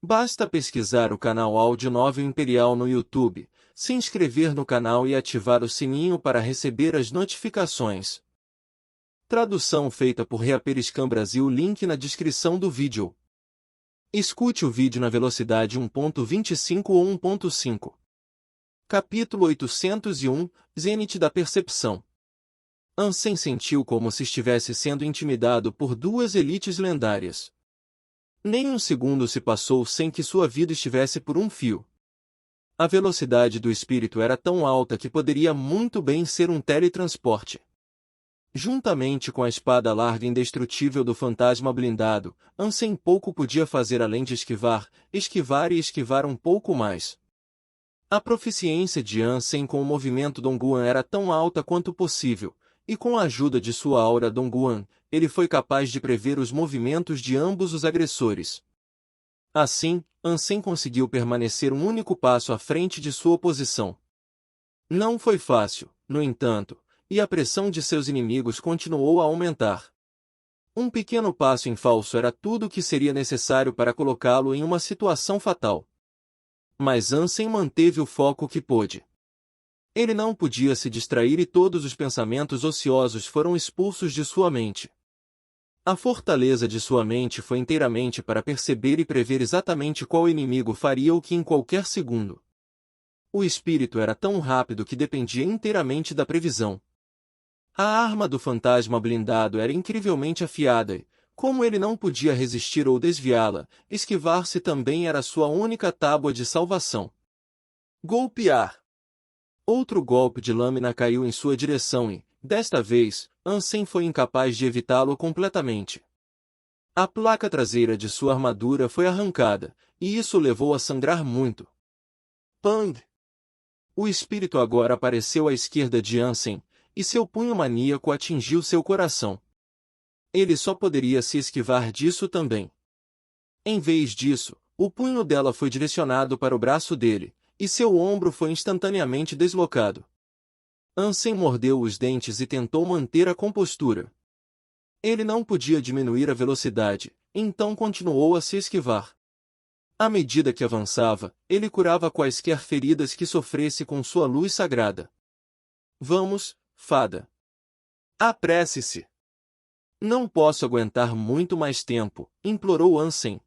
Basta pesquisar o canal Áudio Novel Imperial no YouTube, se inscrever no canal e ativar o sininho para receber as notificações. Tradução feita por Reaperiscan Brasil. Link na descrição do vídeo. Escute o vídeo na velocidade 1.25 ou 1.5. Capítulo 801 – Zênite da Percepção. Ansem sentiu como se estivesse sendo intimidado por duas elites lendárias. Nem um segundo se passou sem que sua vida estivesse por um fio. A velocidade do espírito era tão alta que poderia muito bem ser um teletransporte. Juntamente com a espada larga indestrutível do fantasma blindado, Ansem pouco podia fazer além de esquivar e esquivar um pouco mais. A proficiência de Ansem com o movimento Dongguan era tão alta quanto possível, e com a ajuda de sua aura Dongguan, ele foi capaz de prever os movimentos de ambos os agressores. Assim, Ansem conseguiu permanecer um único passo à frente de sua oposição. Não foi fácil, no entanto, e a pressão de seus inimigos continuou a aumentar. Um pequeno passo em falso era tudo o que seria necessário para colocá-lo em uma situação fatal. Mas Ansem manteve o foco que pôde. Ele não podia se distrair e todos os pensamentos ociosos foram expulsos de sua mente. A fortaleza de sua mente foi inteiramente para perceber e prever exatamente qual inimigo faria o que em qualquer segundo. O espírito era tão rápido que dependia inteiramente da previsão. A arma do fantasma blindado era incrivelmente afiada e, como ele não podia resistir ou desviá-la, esquivar-se também era sua única tábua de salvação. Golpear! Outro golpe de lâmina caiu em sua direção e, desta vez, Ansem foi incapaz de evitá-lo completamente. A placa traseira de sua armadura foi arrancada, e isso o levou a sangrar muito. Pang! O espírito agora apareceu à esquerda de Ansem, e seu punho maníaco atingiu seu coração. Ele só poderia se esquivar disso também. Em vez disso, o punho dela foi direcionado para o braço dele, e seu ombro foi instantaneamente deslocado. Ansem mordeu os dentes e tentou manter a compostura. Ele não podia diminuir a velocidade, então continuou a se esquivar. À medida que avançava, ele curava quaisquer feridas que sofresse com sua luz sagrada. Vamos, fada. Apresse-se. Não posso aguentar muito mais tempo, implorou Ansem.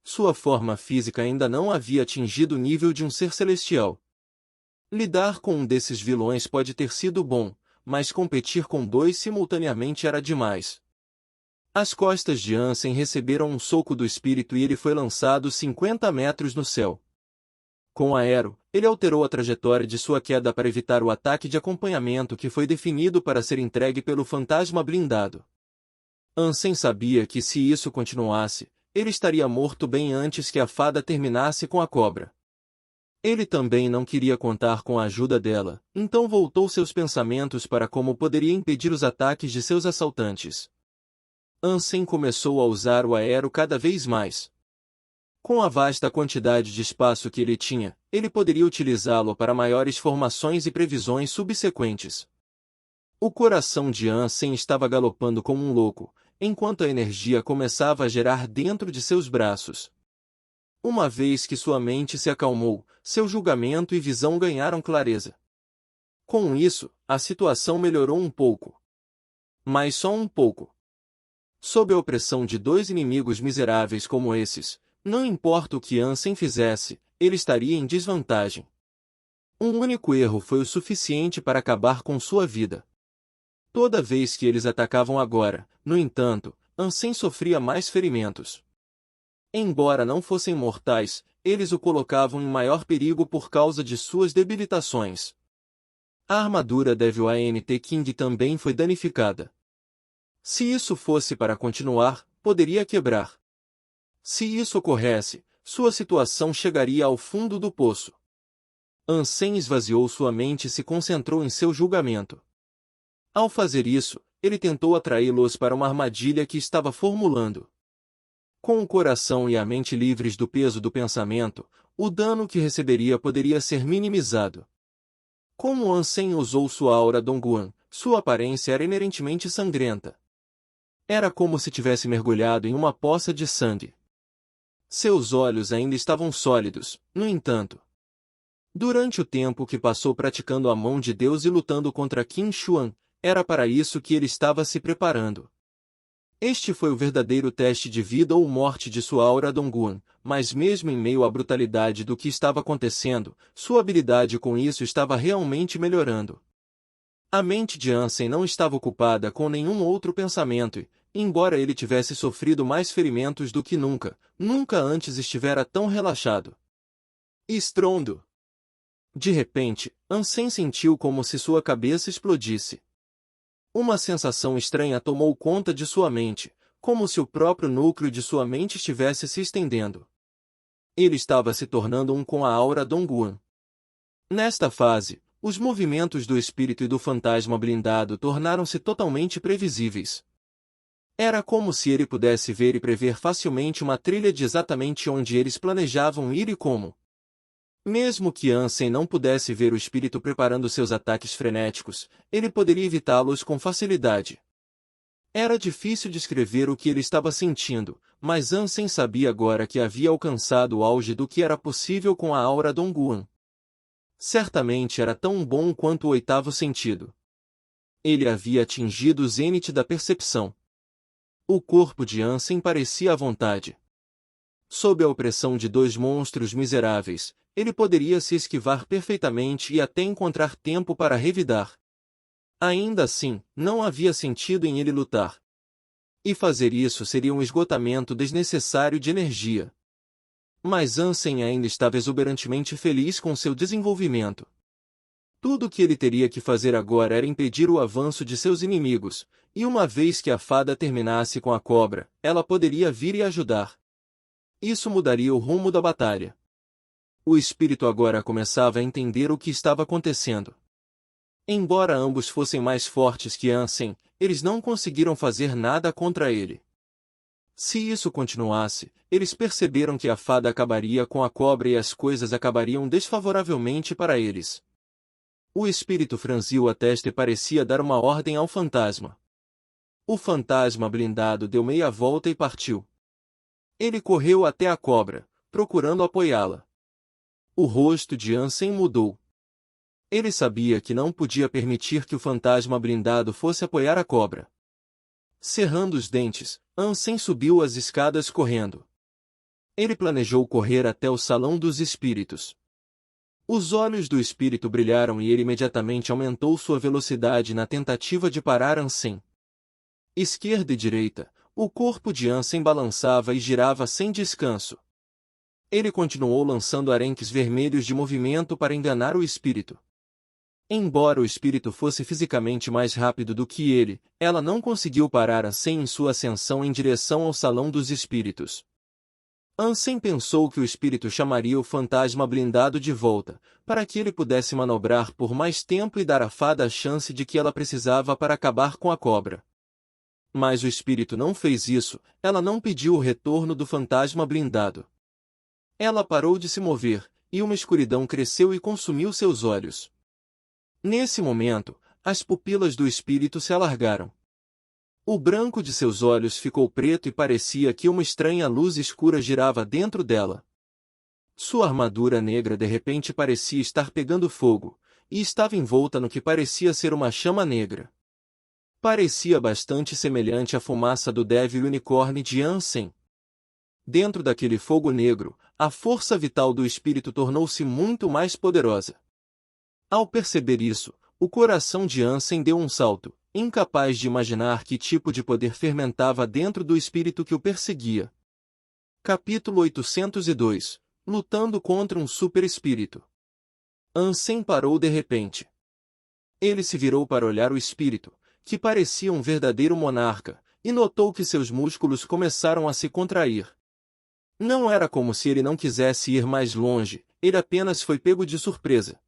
Sua forma física ainda não havia atingido o nível de um ser celestial. Lidar com um desses vilões pode ter sido bom, mas competir com dois simultaneamente era demais. As costas de Ansem receberam um soco do espírito e ele foi lançado 50 metros no céu. Com aero, ele alterou a trajetória de sua queda para evitar o ataque de acompanhamento que foi definido para ser entregue pelo fantasma blindado. Ansem sabia que se isso continuasse, ele estaria morto bem antes que a fada terminasse com a cobra. Ele também não queria contar com a ajuda dela, então voltou seus pensamentos para como poderia impedir os ataques de seus assaltantes. Ansem começou a usar o aero cada vez mais. Com a vasta quantidade de espaço que ele tinha, ele poderia utilizá-lo para maiores formações e previsões subsequentes. O coração de Ansem estava galopando como um louco, enquanto a energia começava a gerar dentro de seus braços. Uma vez que sua mente se acalmou, seu julgamento e visão ganharam clareza. Com isso, a situação melhorou um pouco. Mas só um pouco. Sob a opressão de dois inimigos miseráveis como esses, não importa o que Ansem fizesse, ele estaria em desvantagem. Um único erro foi o suficiente para acabar com sua vida. Toda vez que eles atacavam agora, no entanto, Ansem sofria mais ferimentos. Embora não fossem mortais, eles o colocavam em maior perigo por causa de suas debilitações. A armadura Devil Ant King também foi danificada. Se isso fosse para continuar, poderia quebrar. Se isso ocorresse, sua situação chegaria ao fundo do poço. Ansem esvaziou sua mente e se concentrou em seu julgamento. Ao fazer isso, ele tentou atraí-los para uma armadilha que estava formulando. Com o coração e a mente livres do peso do pensamento, o dano que receberia poderia ser minimizado. Como Ansem usou sua aura Dongguan, sua aparência era inerentemente sangrenta. Era como se tivesse mergulhado em uma poça de sangue. Seus olhos ainda estavam sólidos, no entanto. Durante o tempo que passou praticando a mão de Deus e lutando contra Qin Xuan, era para isso que ele estava se preparando. Este foi o verdadeiro teste de vida ou morte de sua aura Dongguan, mas mesmo em meio à brutalidade do que estava acontecendo, sua habilidade com isso estava realmente melhorando. A mente de Ansem não estava ocupada com nenhum outro pensamento e, embora ele tivesse sofrido mais ferimentos do que nunca antes estivera tão relaxado. Estrondo! De repente, Ansem sentiu como se sua cabeça explodisse. Uma sensação estranha tomou conta de sua mente, como se o próprio núcleo de sua mente estivesse se estendendo. Ele estava se tornando um com a aura Dongguan. Nesta fase, os movimentos do espírito e do fantasma blindado tornaram-se totalmente previsíveis. Era como se ele pudesse ver e prever facilmente uma trilha de exatamente onde eles planejavam ir e como. Mesmo que Ansem não pudesse ver o espírito preparando seus ataques frenéticos, ele poderia evitá-los com facilidade. Era difícil descrever o que ele estava sentindo, mas Ansem sabia agora que havia alcançado o auge do que era possível com a aura Dongguan. Certamente era tão bom quanto o oitavo sentido. Ele havia atingido o zênite da percepção. O corpo de Ansem parecia à vontade. Sob a opressão de dois monstros miseráveis, ele poderia se esquivar perfeitamente e até encontrar tempo para revidar. Ainda assim, não havia sentido em ele lutar. E fazer isso seria um esgotamento desnecessário de energia. Mas Ansem ainda estava exuberantemente feliz com seu desenvolvimento. Tudo o que ele teria que fazer agora era impedir o avanço de seus inimigos, e uma vez que a fada terminasse com a cobra, ela poderia vir e ajudar. Isso mudaria o rumo da batalha. O espírito agora começava a entender o que estava acontecendo. Embora ambos fossem mais fortes que Ansem, eles não conseguiram fazer nada contra ele. Se isso continuasse, eles perceberam que a fada acabaria com a cobra e as coisas acabariam desfavoravelmente para eles. O espírito franziu a testa e parecia dar uma ordem ao fantasma. O fantasma blindado deu meia volta e partiu. Ele correu até a cobra, procurando apoiá-la. O rosto de Ansem mudou. Ele sabia que não podia permitir que o fantasma blindado fosse apoiar a cobra. Cerrando os dentes, Ansem subiu as escadas correndo. Ele planejou correr até o salão dos espíritos. Os olhos do espírito brilharam e ele imediatamente aumentou sua velocidade na tentativa de parar Ansem. Esquerda e direita, o corpo de Ansem balançava e girava sem descanso. Ele continuou lançando arenques vermelhos de movimento para enganar o espírito. Embora o espírito fosse fisicamente mais rápido do que ele, ela não conseguiu parar Ansem em sua ascensão em direção ao salão dos espíritos. Ansem pensou que o espírito chamaria o fantasma blindado de volta, para que ele pudesse manobrar por mais tempo e dar à fada a chance de que ela precisava para acabar com a cobra. Mas o espírito não fez isso, ela não pediu o retorno do fantasma blindado. Ela parou de se mover, e uma escuridão cresceu e consumiu seus olhos. Nesse momento, as pupilas do espírito se alargaram. O branco de seus olhos ficou preto e parecia que uma estranha luz escura girava dentro dela. Sua armadura negra de repente parecia estar pegando fogo, e estava envolta no que parecia ser uma chama negra. Parecia bastante semelhante à fumaça do Devil Unicorn de Ansem. Dentro daquele fogo negro, a força vital do espírito tornou-se muito mais poderosa. Ao perceber isso, o coração de Ansem deu um salto, incapaz de imaginar que tipo de poder fermentava dentro do espírito que o perseguia. Capítulo 802 – Lutando contra um super-espírito. Ansem parou de repente. Ele se virou para olhar o espírito, que parecia um verdadeiro monarca, e notou que seus músculos começaram a se contrair. Não era como se ele não quisesse ir mais longe, ele apenas foi pego de surpresa.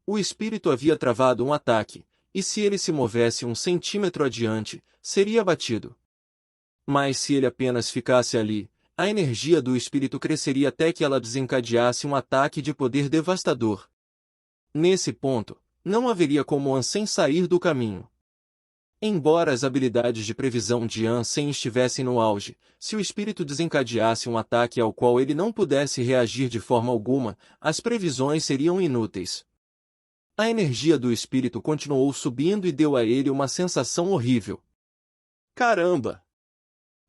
O espírito havia travado um ataque, e se ele se movesse 1 centímetro adiante, seria abatido. Mas se ele apenas ficasse ali, a energia do espírito cresceria até que ela desencadeasse um ataque de poder devastador. Nesse ponto, não haveria como Ansem sair do caminho. Embora as habilidades de previsão de Ansem estivessem no auge, se o espírito desencadeasse um ataque ao qual ele não pudesse reagir de forma alguma, as previsões seriam inúteis. A energia do espírito continuou subindo e deu a ele uma sensação horrível. Caramba!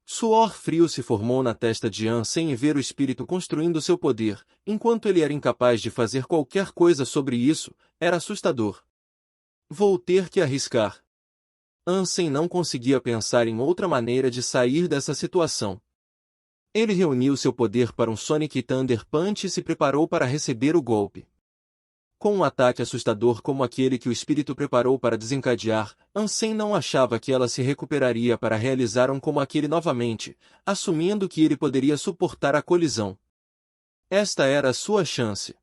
Suor frio se formou na testa de Ansem em ver o espírito construindo seu poder, enquanto ele era incapaz de fazer qualquer coisa sobre isso, era assustador. Vou ter que arriscar. Ansem não conseguia pensar em outra maneira de sair dessa situação. Ele reuniu seu poder para um Sonic Thunder Punch e se preparou para receber o golpe. Com um ataque assustador como aquele que o espírito preparou para desencadear, Ansem não achava que ela se recuperaria para realizar um como aquele novamente, assumindo que ele poderia suportar a colisão. Esta era a sua chance.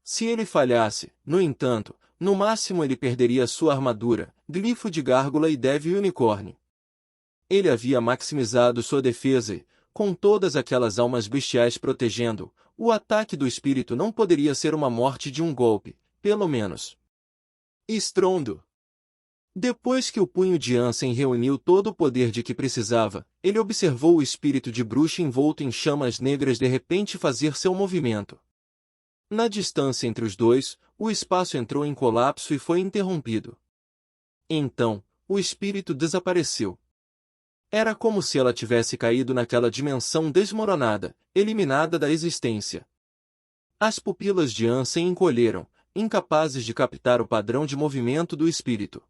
Se ele falhasse, no entanto, no máximo ele perderia sua armadura, glifo de gárgula e Devil Unicorn. Ele havia maximizado sua defesa e, com todas aquelas almas bestiais protegendo, o ataque do espírito não poderia ser uma morte de um golpe, pelo menos. Estrondo! Depois que o punho de Ansem reuniu todo o poder de que precisava, ele observou o espírito de bruxa envolto em chamas negras de repente fazer seu movimento. Na distância entre os dois, o espaço entrou em colapso e foi interrompido. Então, o espírito desapareceu. Era como se ela tivesse caído naquela dimensão desmoronada, eliminada da existência. As pupilas de Ansem encolheram, incapazes de captar o padrão de movimento do espírito.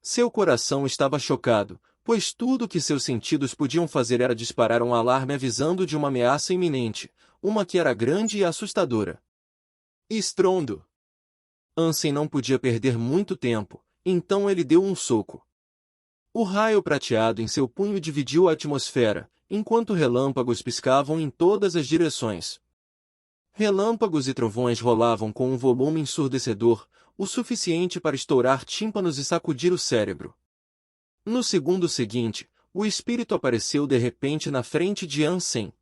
Seu coração estava chocado, pois tudo o que seus sentidos podiam fazer era disparar um alarme avisando de uma ameaça iminente, uma que era grande e assustadora. Estrondo! Ansem não podia perder muito tempo, então ele deu um soco. O raio prateado em seu punho dividiu a atmosfera, enquanto relâmpagos piscavam em todas as direções. Relâmpagos e trovões rolavam com um volume ensurdecedor, o suficiente para estourar tímpanos e sacudir o cérebro. No segundo seguinte, o espírito apareceu de repente na frente de Ansem.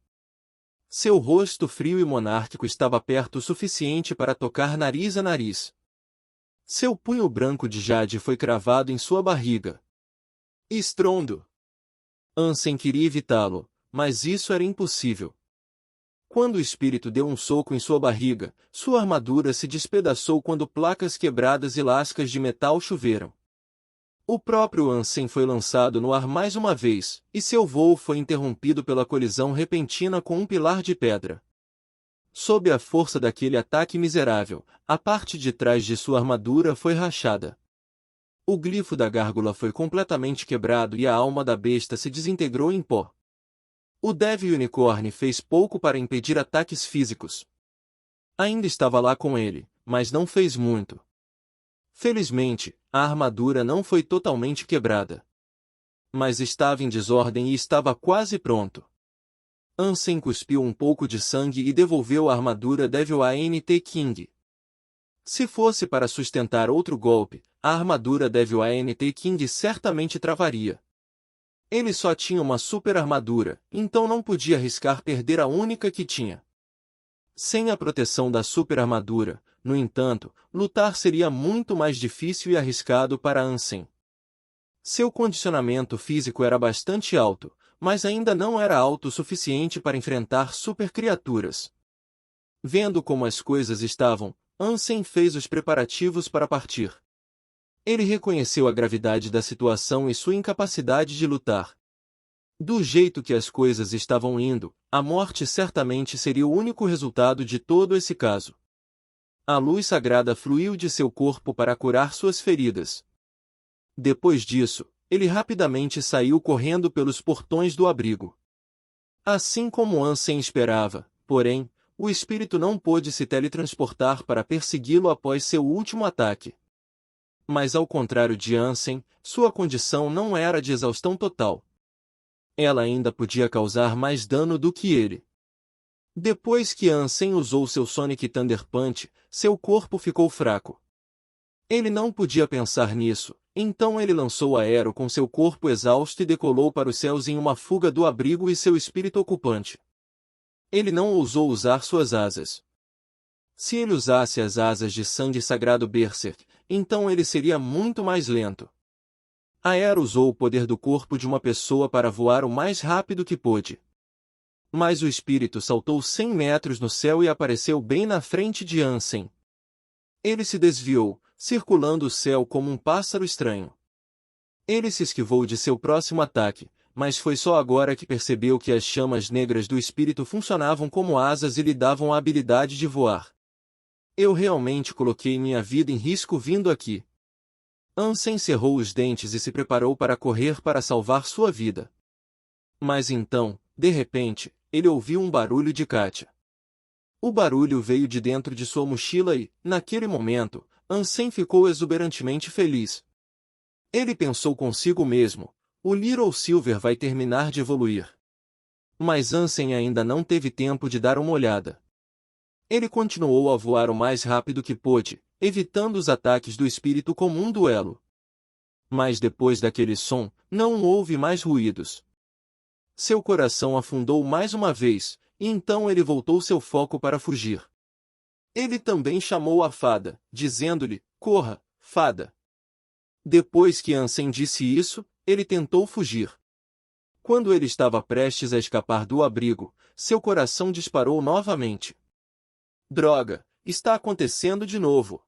Seu rosto frio e monárquico estava perto o suficiente para tocar nariz a nariz. Seu punho branco de jade foi cravado em sua barriga. Estrondo! Ansem queria evitá-lo, mas isso era impossível. Quando o espírito deu um soco em sua barriga, sua armadura se despedaçou quando placas quebradas e lascas de metal choveram. O próprio Ansem foi lançado no ar mais uma vez, e seu voo foi interrompido pela colisão repentina com um pilar de pedra. Sob a força daquele ataque miserável, a parte de trás de sua armadura foi rachada. O glifo da gárgula foi completamente quebrado e a alma da besta se desintegrou em pó. O Devil Unicorn fez pouco para impedir ataques físicos. Ainda estava lá com ele, mas não fez muito. Felizmente, a armadura não foi totalmente quebrada. Mas estava em desordem e estava quase pronto. Ansem cuspiu um pouco de sangue e devolveu a armadura Devil ANT King. Se fosse para sustentar outro golpe, a armadura Devil ANT King certamente travaria. Ele só tinha uma super armadura, então não podia arriscar perder a única que tinha. Sem a proteção da super armadura, no entanto, lutar seria muito mais difícil e arriscado para Ansem. Seu condicionamento físico era bastante alto, mas ainda não era alto o suficiente para enfrentar super criaturas. Vendo como as coisas estavam, Ansem fez os preparativos para partir. Ele reconheceu a gravidade da situação e sua incapacidade de lutar. Do jeito que as coisas estavam indo, a morte certamente seria o único resultado de todo esse caso. A luz sagrada fluiu de seu corpo para curar suas feridas. Depois disso, ele rapidamente saiu correndo pelos portões do abrigo. Assim como Ansem esperava, porém, o espírito não pôde se teletransportar para persegui-lo após seu último ataque. Mas ao contrário de Ansem, sua condição não era de exaustão total. Ela ainda podia causar mais dano do que ele. Depois que Ansem usou seu Sonic Thunder Punch, seu corpo ficou fraco. Ele não podia pensar nisso, então ele lançou Aero com seu corpo exausto e decolou para os céus em uma fuga do abrigo e seu espírito ocupante. Ele não ousou usar suas asas. Se ele usasse as asas de sangue sagrado Berserk, então ele seria muito mais lento. A Hera usou o poder do corpo de uma pessoa para voar o mais rápido que pôde. Mas o espírito saltou 100 metros no céu e apareceu bem na frente de Ansem. Ele se desviou, circulando o céu como um pássaro estranho. Ele se esquivou de seu próximo ataque, mas foi só agora que percebeu que as chamas negras do espírito funcionavam como asas e lhe davam a habilidade de voar. Eu realmente coloquei minha vida em risco vindo aqui. Ansem cerrou os dentes e se preparou para correr para salvar sua vida. Mas então, de repente, ele ouviu um barulho de Katia. O barulho veio de dentro de sua mochila e, naquele momento, Ansem ficou exuberantemente feliz. Ele pensou consigo mesmo, o Little Silver vai terminar de evoluir. Mas Ansem ainda não teve tempo de dar uma olhada. Ele continuou a voar o mais rápido que pôde, evitando os ataques do espírito como um duelo. Mas depois daquele som, não houve mais ruídos. Seu coração afundou mais uma vez, e então ele voltou seu foco para fugir. Ele também chamou a fada, dizendo-lhe, corra, fada. Depois que Ansem disse isso, ele tentou fugir. Quando ele estava prestes a escapar do abrigo, seu coração disparou novamente. Droga, está acontecendo de novo.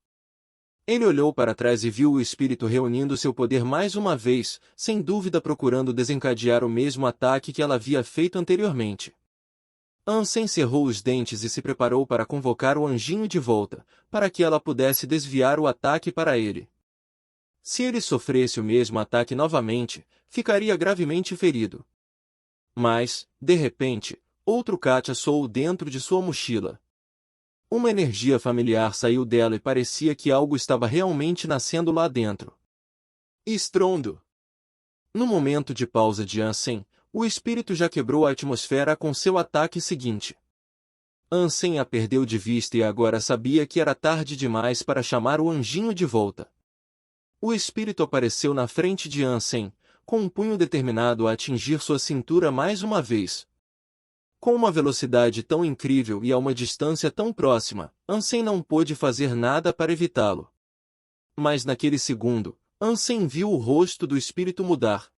Ele olhou para trás e viu o espírito reunindo seu poder mais uma vez, sem dúvida procurando desencadear o mesmo ataque que ela havia feito anteriormente. Ansem cerrou os dentes e se preparou para convocar o anjinho de volta, para que ela pudesse desviar o ataque para ele. Se ele sofresse o mesmo ataque novamente, ficaria gravemente ferido. Mas, de repente, outro Katia soou dentro de sua mochila. Uma energia familiar saiu dela e parecia que algo estava realmente nascendo lá dentro. Estrondo! No momento de pausa de Ansem, o espírito já quebrou a atmosfera com seu ataque seguinte. Ansem a perdeu de vista e agora sabia que era tarde demais para chamar o anjinho de volta. O espírito apareceu na frente de Ansem, com um punho determinado a atingir sua cintura mais uma vez. Com uma velocidade tão incrível e a uma distância tão próxima, Ansem não pôde fazer nada para evitá-lo. Mas naquele segundo, Ansem viu o rosto do espírito mudar.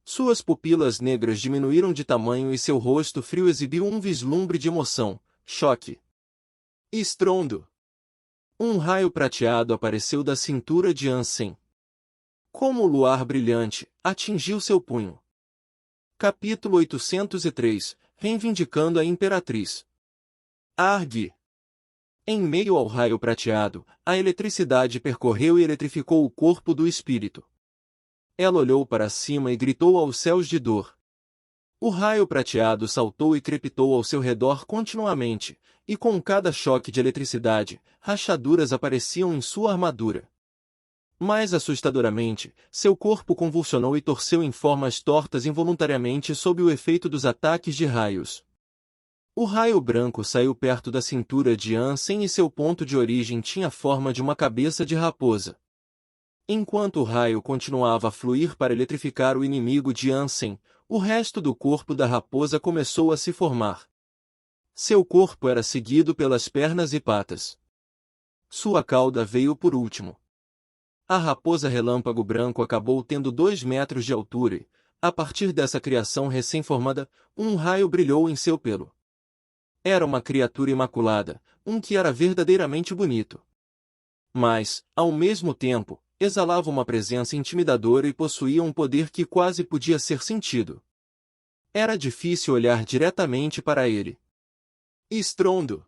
Suas pupilas negras diminuíram de tamanho e seu rosto frio exibiu um vislumbre de emoção, choque. Estrondo! Um raio prateado apareceu da cintura de Ansem. Como o luar brilhante, atingiu seu punho. Capítulo 803 Reivindicando a Imperatriz. Argue! Em meio ao raio prateado, a eletricidade percorreu e eletrificou o corpo do espírito. Ela olhou para cima e gritou aos céus de dor. O raio prateado saltou e crepitou ao seu redor continuamente, e com cada choque de eletricidade, rachaduras apareciam em sua armadura. Mais assustadoramente, seu corpo convulsionou e torceu em formas tortas involuntariamente sob o efeito dos ataques de raios. O raio branco saiu perto da cintura de Ansem e seu ponto de origem tinha a forma de uma cabeça de raposa. Enquanto o raio continuava a fluir para eletrificar o inimigo de Ansem, o resto do corpo da raposa começou a se formar. Seu corpo era seguido pelas pernas e patas. Sua cauda veio por último. A raposa relâmpago branco acabou tendo 2 metros de altura e, a partir dessa criação recém-formada, um raio brilhou em seu pelo. Era uma criatura imaculada, que era verdadeiramente bonito. Mas, ao mesmo tempo, exalava uma presença intimidadora e possuía um poder que quase podia ser sentido. Era difícil olhar diretamente para ele. Estrondo!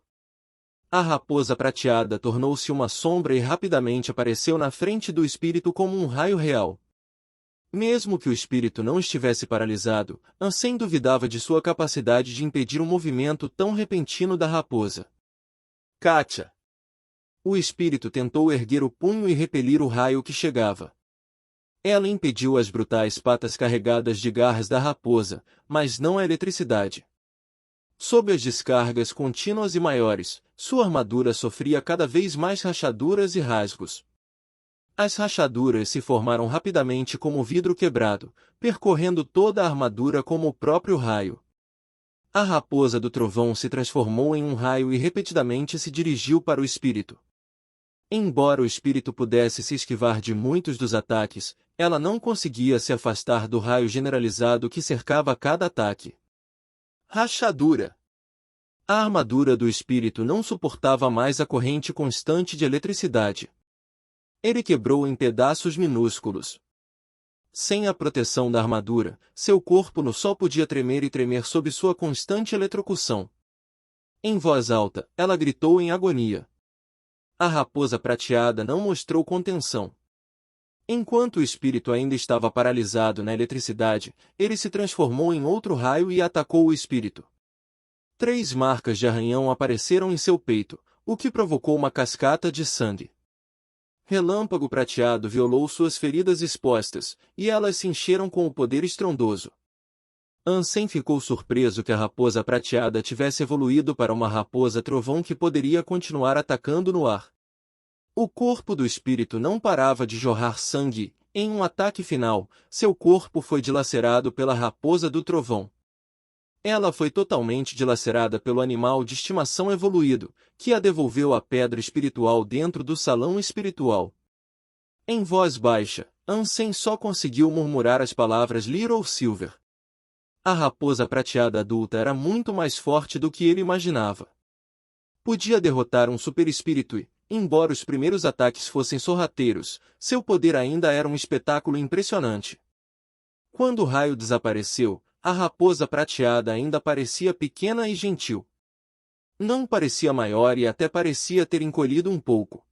A raposa prateada tornou-se uma sombra e rapidamente apareceu na frente do espírito como um raio real. Mesmo que o espírito não estivesse paralisado, Ansem duvidava de sua capacidade de impedir um movimento tão repentino da raposa. Katia! O espírito tentou erguer o punho e repelir o raio que chegava. Ela impediu as brutais patas carregadas de garras da raposa, mas não a eletricidade. Sob as descargas contínuas e maiores, sua armadura sofria cada vez mais rachaduras e rasgos. As rachaduras se formaram rapidamente como vidro quebrado, percorrendo toda a armadura como o próprio raio. A raposa do trovão se transformou em um raio e repetidamente se dirigiu para o espírito. Embora o espírito pudesse se esquivar de muitos dos ataques, ela não conseguia se afastar do raio generalizado que cercava cada ataque. Rachadura. A armadura do espírito não suportava mais a corrente constante de eletricidade. Ele quebrou em pedaços minúsculos. Sem a proteção da armadura, seu corpo no sol podia tremer e tremer sob sua constante eletrocução. Em voz alta, ela gritou em agonia. A raposa prateada não mostrou contenção. Enquanto o espírito ainda estava paralisado na eletricidade, ele se transformou em outro raio e atacou o espírito. 3 marcas de arranhão apareceram em seu peito, o que provocou uma cascata de sangue. Relâmpago prateado violou suas feridas expostas, e elas se encheram com o poder estrondoso. Ansem ficou surpreso que a raposa prateada tivesse evoluído para uma raposa trovão que poderia continuar atacando no ar. O corpo do espírito não parava de jorrar sangue. Em um ataque final, seu corpo foi dilacerado pela raposa do trovão. Ela foi totalmente dilacerada pelo animal de estimação evoluído, que a devolveu à pedra espiritual dentro do salão espiritual. Em voz baixa, Ansem só conseguiu murmurar as palavras Little Silver. A raposa prateada adulta era muito mais forte do que ele imaginava. Podia derrotar um superespírito e, embora os primeiros ataques fossem sorrateiros, seu poder ainda era um espetáculo impressionante. Quando o raio desapareceu, a raposa prateada ainda parecia pequena e gentil. Não parecia maior e até parecia ter encolhido um pouco.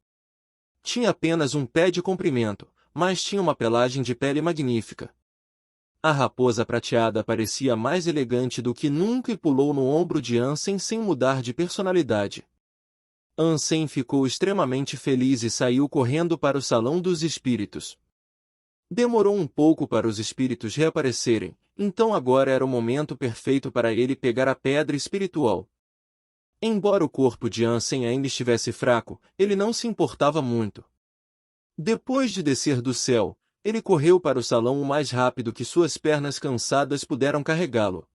Tinha apenas um pé de comprimento, mas tinha uma pelagem de pele magnífica. A raposa prateada parecia mais elegante do que nunca e pulou no ombro de Ansem sem mudar de personalidade. Ansem ficou extremamente feliz e saiu correndo para o salão dos espíritos. Demorou um pouco para os espíritos reaparecerem, então agora era o momento perfeito para ele pegar a pedra espiritual. Embora o corpo de Ansem ainda estivesse fraco, ele não se importava muito. Depois de descer do céu, ele correu para o salão o mais rápido que suas pernas cansadas puderam carregá-lo.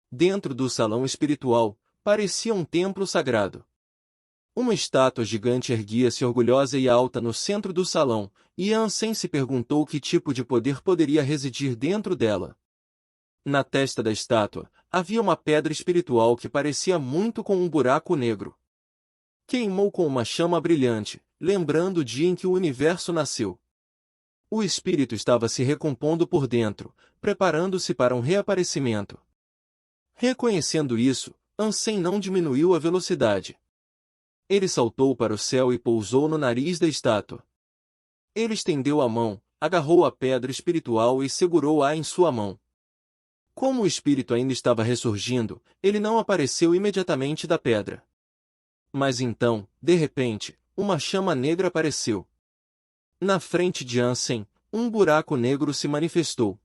Dentro do salão espiritual, parecia um templo sagrado. Uma estátua gigante erguia-se orgulhosa e alta no centro do salão, e Ansem se perguntou que tipo de poder poderia residir dentro dela. Na testa da estátua, havia uma pedra espiritual que parecia muito com um buraco negro. Queimou com uma chama brilhante, lembrando o dia em que o universo nasceu. O espírito estava se recompondo por dentro, preparando-se para um reaparecimento. Reconhecendo isso, Ansem não diminuiu a velocidade. Ele saltou para o céu e pousou no nariz da estátua. Ele estendeu a mão, agarrou a pedra espiritual e segurou-a em sua mão. Como o espírito ainda estava ressurgindo, ele não apareceu imediatamente da pedra. Mas então, de repente, uma chama negra apareceu. Na frente de Ansem, um buraco negro se manifestou.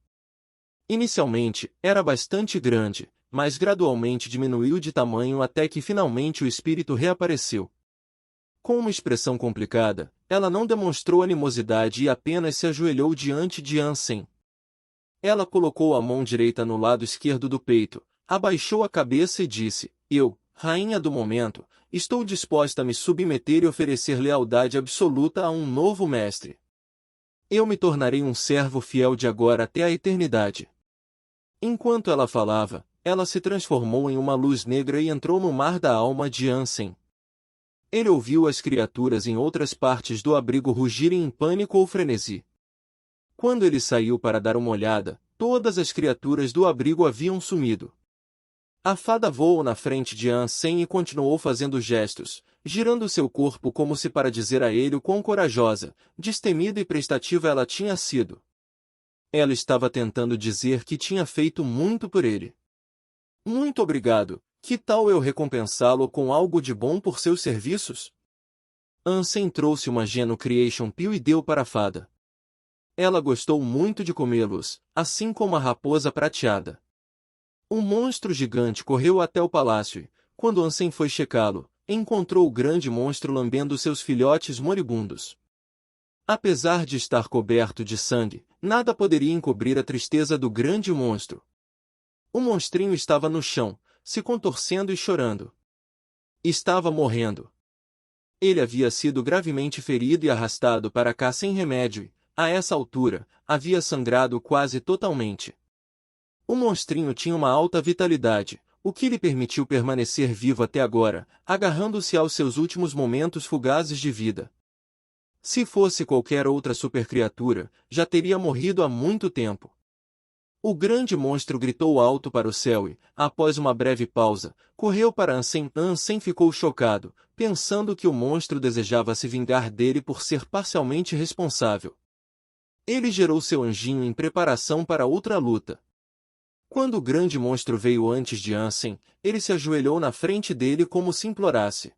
Inicialmente, era bastante grande, mas gradualmente diminuiu de tamanho até que finalmente o espírito reapareceu. Com uma expressão complicada, ela não demonstrou animosidade e apenas se ajoelhou diante de Ansem. Ela colocou a mão direita no lado esquerdo do peito, abaixou a cabeça e disse: Eu, rainha do momento, estou disposta a me submeter e oferecer lealdade absoluta a um novo mestre. Eu me tornarei um servo fiel de agora até a eternidade. Enquanto ela falava, ela se transformou em uma luz negra e entrou no mar da alma de Ansem. Ele ouviu as criaturas em outras partes do abrigo rugirem em pânico ou frenesi. Quando ele saiu para dar uma olhada, todas as criaturas do abrigo haviam sumido. A fada voou na frente de Ansem e continuou fazendo gestos, girando seu corpo como se para dizer a ele o quão corajosa, destemida e prestativa ela tinha sido. Ela estava tentando dizer que tinha feito muito por ele. Muito obrigado, que tal eu recompensá-lo com algo de bom por seus serviços? Ansem trouxe uma Geno Creation Peel e deu para a fada. Ela gostou muito de comê-los, assim como a raposa prateada. Um monstro gigante correu até o palácio e, quando Ansem foi checá-lo, encontrou o grande monstro lambendo seus filhotes moribundos. Apesar de estar coberto de sangue, nada poderia encobrir a tristeza do grande monstro. O monstrinho estava no chão, se contorcendo e chorando. Estava morrendo. Ele havia sido gravemente ferido e arrastado para cá sem remédio e, a essa altura, havia sangrado quase totalmente. O monstrinho tinha uma alta vitalidade, o que lhe permitiu permanecer vivo até agora, agarrando-se aos seus últimos momentos fugazes de vida. Se fosse qualquer outra supercriatura, já teria morrido há muito tempo. O grande monstro gritou alto para o céu e, após uma breve pausa, correu para Ansem. Ansem ficou chocado, pensando que o monstro desejava se vingar dele por ser parcialmente responsável. Ele gerou seu anjinho em preparação para outra luta. Quando o grande monstro veio antes de Ansem, ele se ajoelhou na frente dele como se implorasse.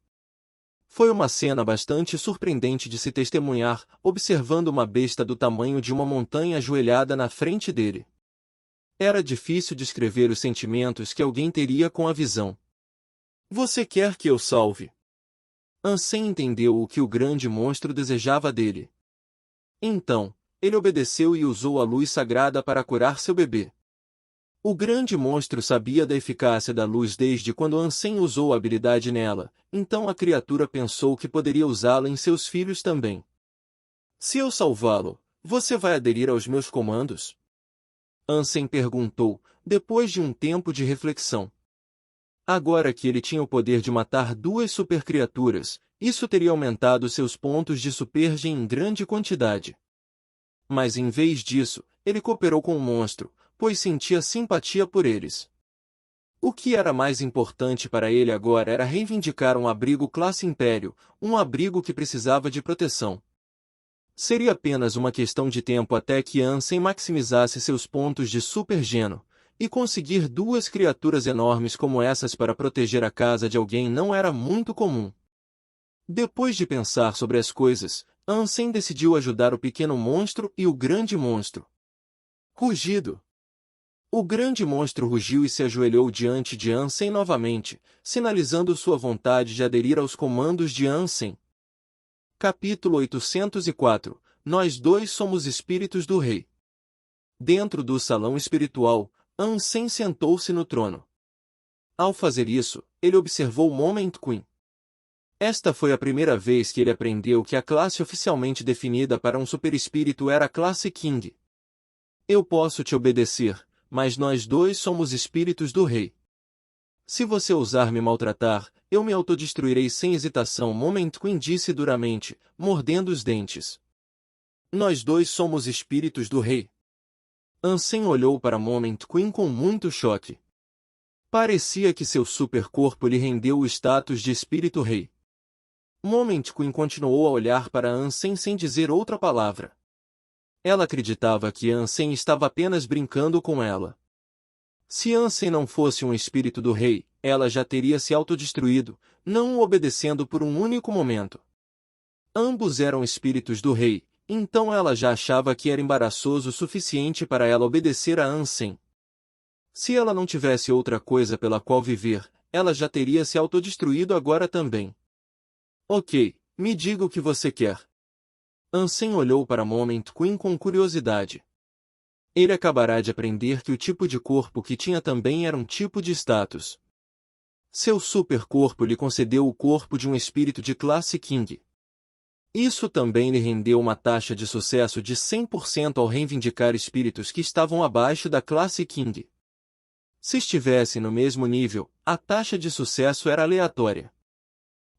Foi uma cena bastante surpreendente de se testemunhar, observando uma besta do tamanho de uma montanha ajoelhada na frente dele. Era difícil descrever os sentimentos que alguém teria com a visão. Você quer que eu salve? Ansem entendeu o que o grande monstro desejava dele. Então, ele obedeceu e usou a luz sagrada para curar seu bebê. O grande monstro sabia da eficácia da luz desde quando Ansem usou a habilidade nela, então a criatura pensou que poderia usá-la em seus filhos também. Se eu salvá-lo, você vai aderir aos meus comandos? Ansem perguntou, depois de um tempo de reflexão. Agora que ele tinha o poder de matar duas supercriaturas, isso teria aumentado seus pontos de supergen em grande quantidade. Mas em vez disso, ele cooperou com o monstro, pois sentia simpatia por eles. O que era mais importante para ele agora era reivindicar um abrigo classe Império, um abrigo que precisava de proteção. Seria apenas uma questão de tempo até que Ansem maximizasse seus pontos de supergeno, e conseguir duas criaturas enormes como essas para proteger a casa de alguém não era muito comum. Depois de pensar sobre as coisas, Ansem decidiu ajudar o pequeno monstro e o grande monstro. Rugido. O grande monstro rugiu e se ajoelhou diante de Ansem novamente, sinalizando sua vontade de aderir aos comandos de Ansem. Capítulo 804 Nós dois somos espíritos do rei. Dentro do salão espiritual, Ansem sentou-se no trono. Ao fazer isso, ele observou Moment Queen. Esta foi a primeira vez que ele aprendeu que a classe oficialmente definida para um superespírito era a classe King. Eu posso te obedecer, mas nós dois somos espíritos do rei. Se você ousar me maltratar, eu me autodestruirei sem hesitação. Moment Queen disse duramente, mordendo os dentes. Nós dois somos espíritos do rei. Ansem olhou para Moment Queen com muito choque. Parecia que seu supercorpo lhe rendeu o status de espírito rei. Moment Queen continuou a olhar para Ansem sem dizer outra palavra. Ela acreditava que Ansem estava apenas brincando com ela. Se Ansem não fosse um espírito do rei, ela já teria se autodestruído, não o obedecendo por um único momento. Ambos eram espíritos do rei, então ela já achava que era embaraçoso o suficiente para ela obedecer a Ansem. Se ela não tivesse outra coisa pela qual viver, ela já teria se autodestruído agora também. Ok, me diga o que você quer. Ansem olhou para Moment Queen com curiosidade. Ele acabará de aprender que o tipo de corpo que tinha também era um tipo de status. Seu supercorpo lhe concedeu o corpo de um espírito de classe King. Isso também lhe rendeu uma taxa de sucesso de 100% ao reivindicar espíritos que estavam abaixo da classe King. Se estivesse no mesmo nível, a taxa de sucesso era aleatória.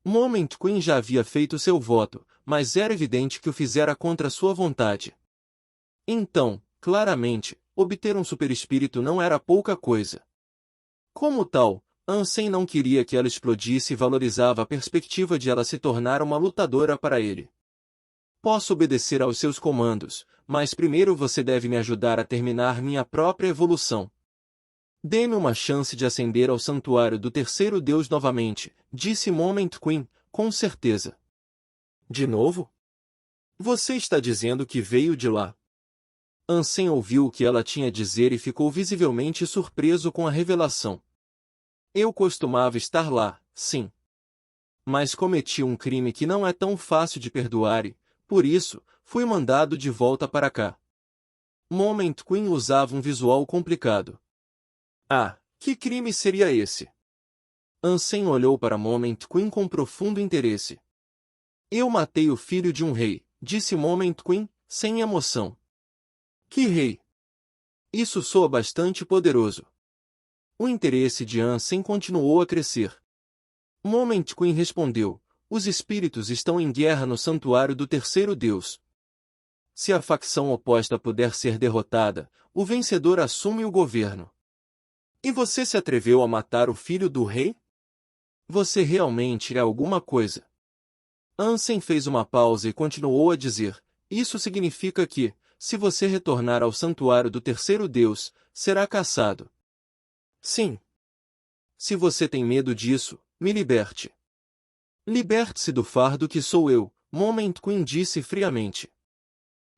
Moment Queen já havia feito seu voto, mas era evidente que o fizera contra sua vontade. Então, claramente, obter um superespírito não era pouca coisa. Como tal, Ansem não queria que ela explodisse e valorizava a perspectiva de ela se tornar uma lutadora para ele. Posso obedecer aos seus comandos, mas primeiro você deve me ajudar a terminar minha própria evolução. Dê-me uma chance de ascender ao santuário do terceiro deus novamente, disse Moment Queen, com certeza. De novo? Você está dizendo que veio de lá? Ansem ouviu o que ela tinha a dizer e ficou visivelmente surpreso com a revelação. Eu costumava estar lá, sim. Mas cometi um crime que não é tão fácil de perdoar e, por isso, fui mandado de volta para cá. Moment Queen usava um visual complicado. Ah, que crime seria esse? Ansem olhou para Moment Queen com profundo interesse. Eu matei o filho de um rei, disse Moment Queen, sem emoção. Que rei? Isso soa bastante poderoso. O interesse de Ansem continuou a crescer. Moment Queen respondeu, os espíritos estão em guerra no santuário do terceiro deus. Se a facção oposta puder ser derrotada, o vencedor assume o governo. E você se atreveu a matar o filho do rei? Você realmente é alguma coisa. Ansem fez uma pausa e continuou a dizer, isso significa que, se você retornar ao santuário do terceiro deus, será caçado. Sim. Se você tem medo disso, me liberte. Liberte-se do fardo que sou eu, Moment Queen disse friamente.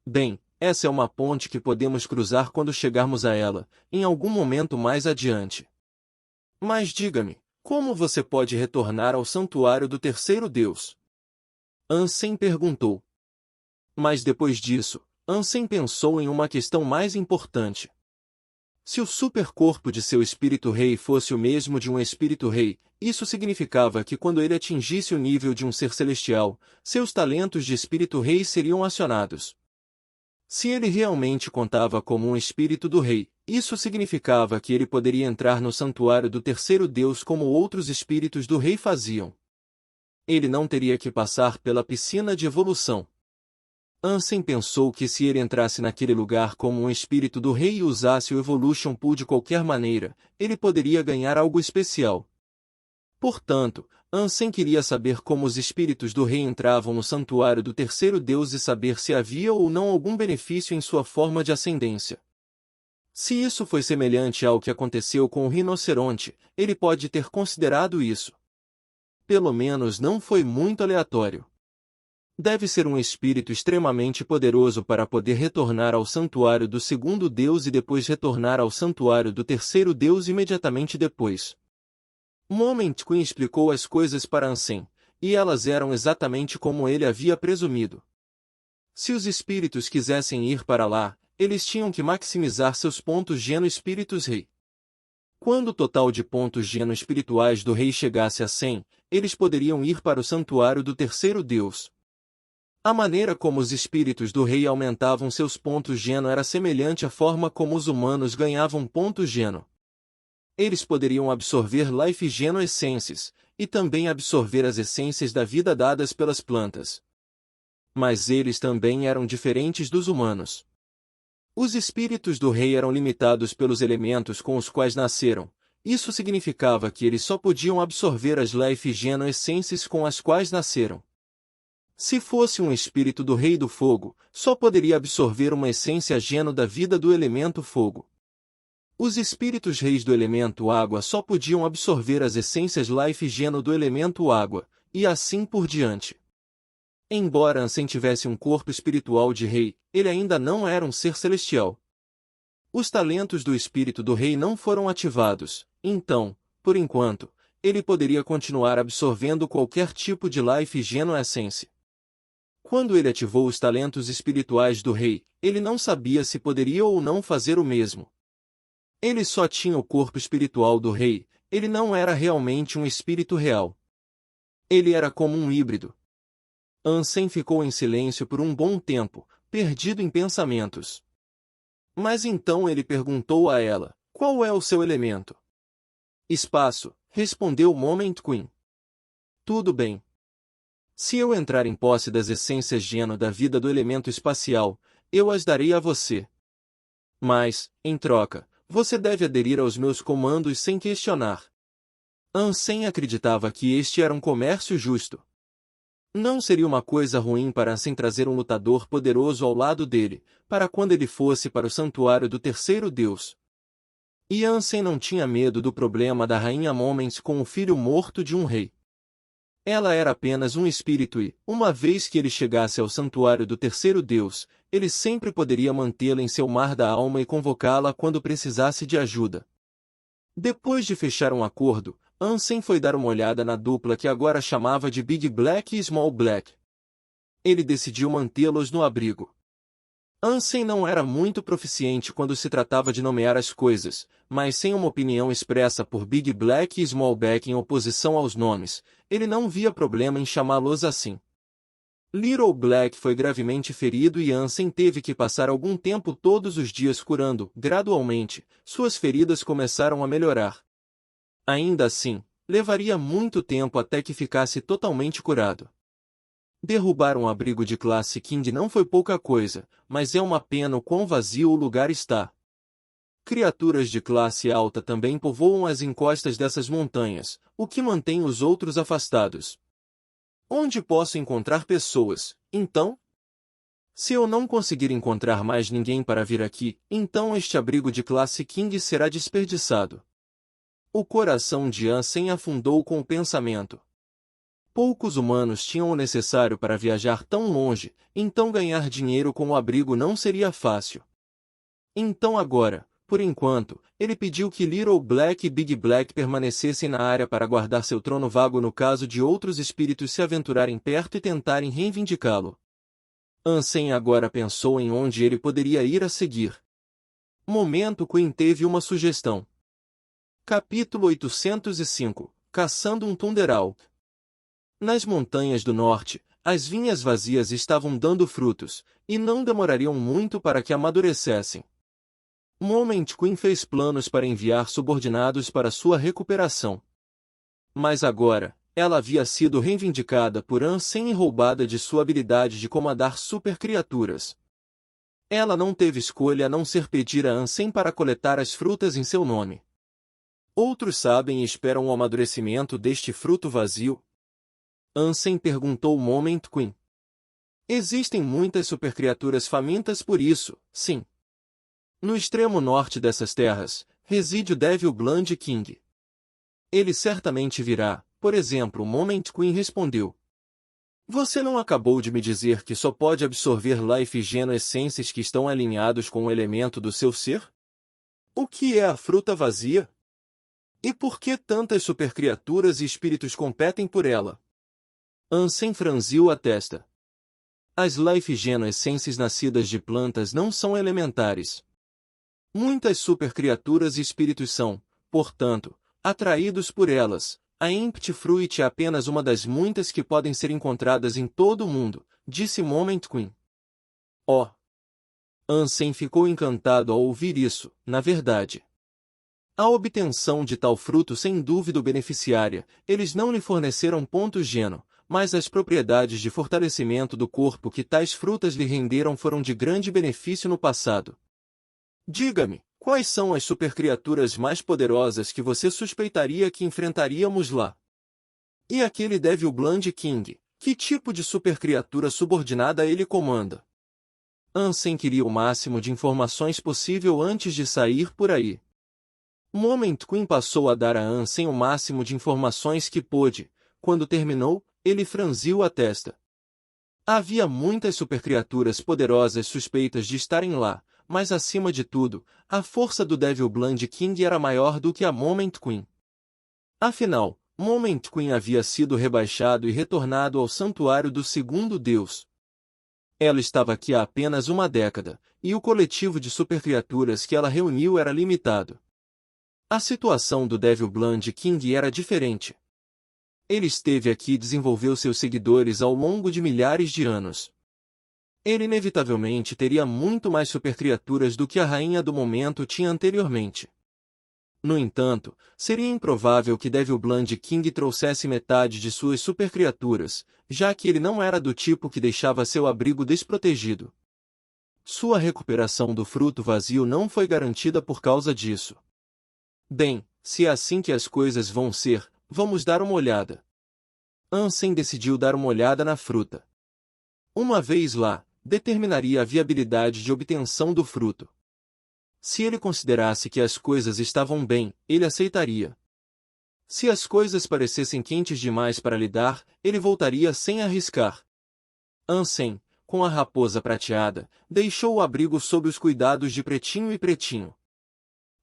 Bem, essa é uma ponte que podemos cruzar quando chegarmos a ela, em algum momento mais adiante. Mas diga-me, como você pode retornar ao santuário do terceiro deus? Ansem perguntou. Mas depois disso, Ansem pensou em uma questão mais importante. Se o supercorpo de seu espírito rei fosse o mesmo de um espírito rei, isso significava que quando ele atingisse o nível de um ser celestial, seus talentos de espírito rei seriam acionados. Se ele realmente contava como um espírito do rei, isso significava que ele poderia entrar no santuário do terceiro deus como outros espíritos do rei faziam. Ele não teria que passar pela piscina de evolução. Ansem pensou que se ele entrasse naquele lugar como um espírito do rei e usasse o Evolution Pool de qualquer maneira, ele poderia ganhar algo especial. Portanto, Ansem queria saber como os espíritos do rei entravam no santuário do terceiro deus e saber se havia ou não algum benefício em sua forma de ascendência. Se isso foi semelhante ao que aconteceu com o rinoceronte, ele pode ter considerado isso. Pelo menos não foi muito aleatório. Deve ser um espírito extremamente poderoso para poder retornar ao santuário do segundo deus e depois retornar ao santuário do terceiro deus imediatamente depois. Moment Queen explicou as coisas para Ansem, e elas eram exatamente como ele havia presumido. Se os espíritos quisessem ir para lá, eles tinham que maximizar seus pontos Geno espíritos rei. Quando o total de pontos Geno espirituais do rei chegasse a 100, eles poderiam ir para o santuário do terceiro deus. A maneira como os espíritos do rei aumentavam seus pontos Geno era semelhante à forma como os humanos ganhavam pontos Geno. Eles poderiam absorver Life Geno Essences, e também absorver as essências da vida dadas pelas plantas. Mas eles também eram diferentes dos humanos. Os espíritos do rei eram limitados pelos elementos com os quais nasceram. Isso significava que eles só podiam absorver as Life Geno Essences com as quais nasceram. Se fosse um espírito do rei do fogo, só poderia absorver uma essência Geno da vida do elemento fogo. Os espíritos reis do elemento água só podiam absorver as essências Life Geno do elemento água, e assim por diante. Embora Ansem tivesse um corpo espiritual de rei, ele ainda não era um ser celestial. Os talentos do espírito do rei não foram ativados, então, por enquanto, ele poderia continuar absorvendo qualquer tipo de Life Geno Essence. Quando ele ativou os talentos espirituais do rei, ele não sabia se poderia ou não fazer o mesmo. Ele só tinha o corpo espiritual do rei, ele não era realmente um espírito real. Ele era como um híbrido. Ansem ficou em silêncio por um bom tempo, perdido em pensamentos. Mas então ele perguntou a ela, qual é o seu elemento? Espaço, respondeu Moment Queen. Tudo bem. Se eu entrar em posse das essências Geno da vida do elemento espacial, eu as darei a você. Mas, em troca, você deve aderir aos meus comandos sem questionar. Ansem acreditava que este era um comércio justo. Não seria uma coisa ruim para Ansem trazer um lutador poderoso ao lado dele, para quando ele fosse para o santuário do terceiro deus. E Ansem não tinha medo do problema da rainha Moments com o filho morto de um rei. Ela era apenas um espírito e, uma vez que ele chegasse ao santuário do terceiro deus, ele sempre poderia mantê-la em seu mar da alma e convocá-la quando precisasse de ajuda. Depois de fechar um acordo, Ansem foi dar uma olhada na dupla que agora chamava de Big Black e Small Black. Ele decidiu mantê-los no abrigo. Ansem não era muito proficiente quando se tratava de nomear as coisas, mas sem uma opinião expressa por Big Black e Small Black em oposição aos nomes, ele não via problema em chamá-los assim. Little Black foi gravemente ferido e Ansem teve que passar algum tempo todos os dias curando. Gradualmente, suas feridas começaram a melhorar. Ainda assim, levaria muito tempo até que ficasse totalmente curado. Derrubar um abrigo de classe King não foi pouca coisa, mas é uma pena o quão vazio o lugar está. Criaturas de classe alta também povoam as encostas dessas montanhas, o que mantém os outros afastados. Onde posso encontrar pessoas, então? Se eu não conseguir encontrar mais ninguém para vir aqui, então este abrigo de classe King será desperdiçado. O coração de Ansem afundou com o pensamento. Poucos humanos tinham o necessário para viajar tão longe, então ganhar dinheiro com o abrigo não seria fácil. Então agora, por enquanto, ele pediu que Little Black e Big Black permanecessem na área para guardar seu trono vago no caso de outros espíritos se aventurarem perto e tentarem reivindicá-lo. Ansem agora pensou em onde ele poderia ir a seguir. Momento Queen teve uma sugestão. Capítulo 805 Caçando um Thunderhawk. Nas montanhas do norte, as vinhas vazias estavam dando frutos, e não demorariam muito para que amadurecessem. Moment Queen fez planos para enviar subordinados para sua recuperação. Mas agora, ela havia sido reivindicada por Ansem e roubada de sua habilidade de comandar supercriaturas. Ela não teve escolha a não ser pedir a Ansem para coletar as frutas em seu nome. Outros sabem e esperam o amadurecimento deste fruto vazio? Ansem perguntou Moment Queen. Existem muitas supercriaturas famintas por isso, sim. No extremo norte dessas terras, reside o Devil Blood King. Ele certamente virá, por exemplo. Moment Queen respondeu. Você não acabou de me dizer que só pode absorver Life Geno essências que estão alinhados com o elemento do seu ser? O que é a fruta vazia? E por que tantas supercriaturas e espíritos competem por ela? Ansem franziu a testa. As Life Geno essências nascidas de plantas não são elementares. Muitas supercriaturas e espíritos são, portanto, atraídos por elas. A Empty Fruit é apenas uma das muitas que podem ser encontradas em todo o mundo, disse Moment Queen. Oh! Ansem ficou encantado ao ouvir isso, na verdade. A obtenção de tal fruto sem dúvida o beneficiaria. Eles não lhe forneceram pontos Geno, mas as propriedades de fortalecimento do corpo que tais frutas lhe renderam foram de grande benefício no passado. Diga-me, quais são as supercriaturas mais poderosas que você suspeitaria que enfrentaríamos lá? E aquele Devil Blood King, que tipo de supercriatura subordinada ele comanda? Ansem queria o máximo de informações possível antes de sair por aí. Moment Queen passou a dar a Ansem o máximo de informações que pôde. Quando terminou, ele franziu a testa. Havia muitas supercriaturas poderosas suspeitas de estarem lá, mas acima de tudo, a força do Devil Blood King era maior do que a Moment Queen. Afinal, Moment Queen havia sido rebaixado e retornado ao santuário do segundo deus. Ela estava aqui há apenas uma década, e o coletivo de supercriaturas que ela reuniu era limitado. A situação do Devil Blood King era diferente. Ele esteve aqui e desenvolveu seus seguidores ao longo de milhares de anos. Ele inevitavelmente teria muito mais supercriaturas do que a rainha do momento tinha anteriormente. No entanto, seria improvável que Devil Blood King trouxesse metade de suas supercriaturas, já que ele não era do tipo que deixava seu abrigo desprotegido. Sua recuperação do fruto vazio não foi garantida por causa disso. Bem, se é assim que as coisas vão ser, vamos dar uma olhada. Ansem decidiu dar uma olhada na fruta. Uma vez lá, determinaria a viabilidade de obtenção do fruto. Se ele considerasse que as coisas estavam bem, ele aceitaria. Se as coisas parecessem quentes demais para lidar, ele voltaria sem arriscar. Ansem, com a raposa prateada, deixou o abrigo sob os cuidados de Pretinho e Pretinho.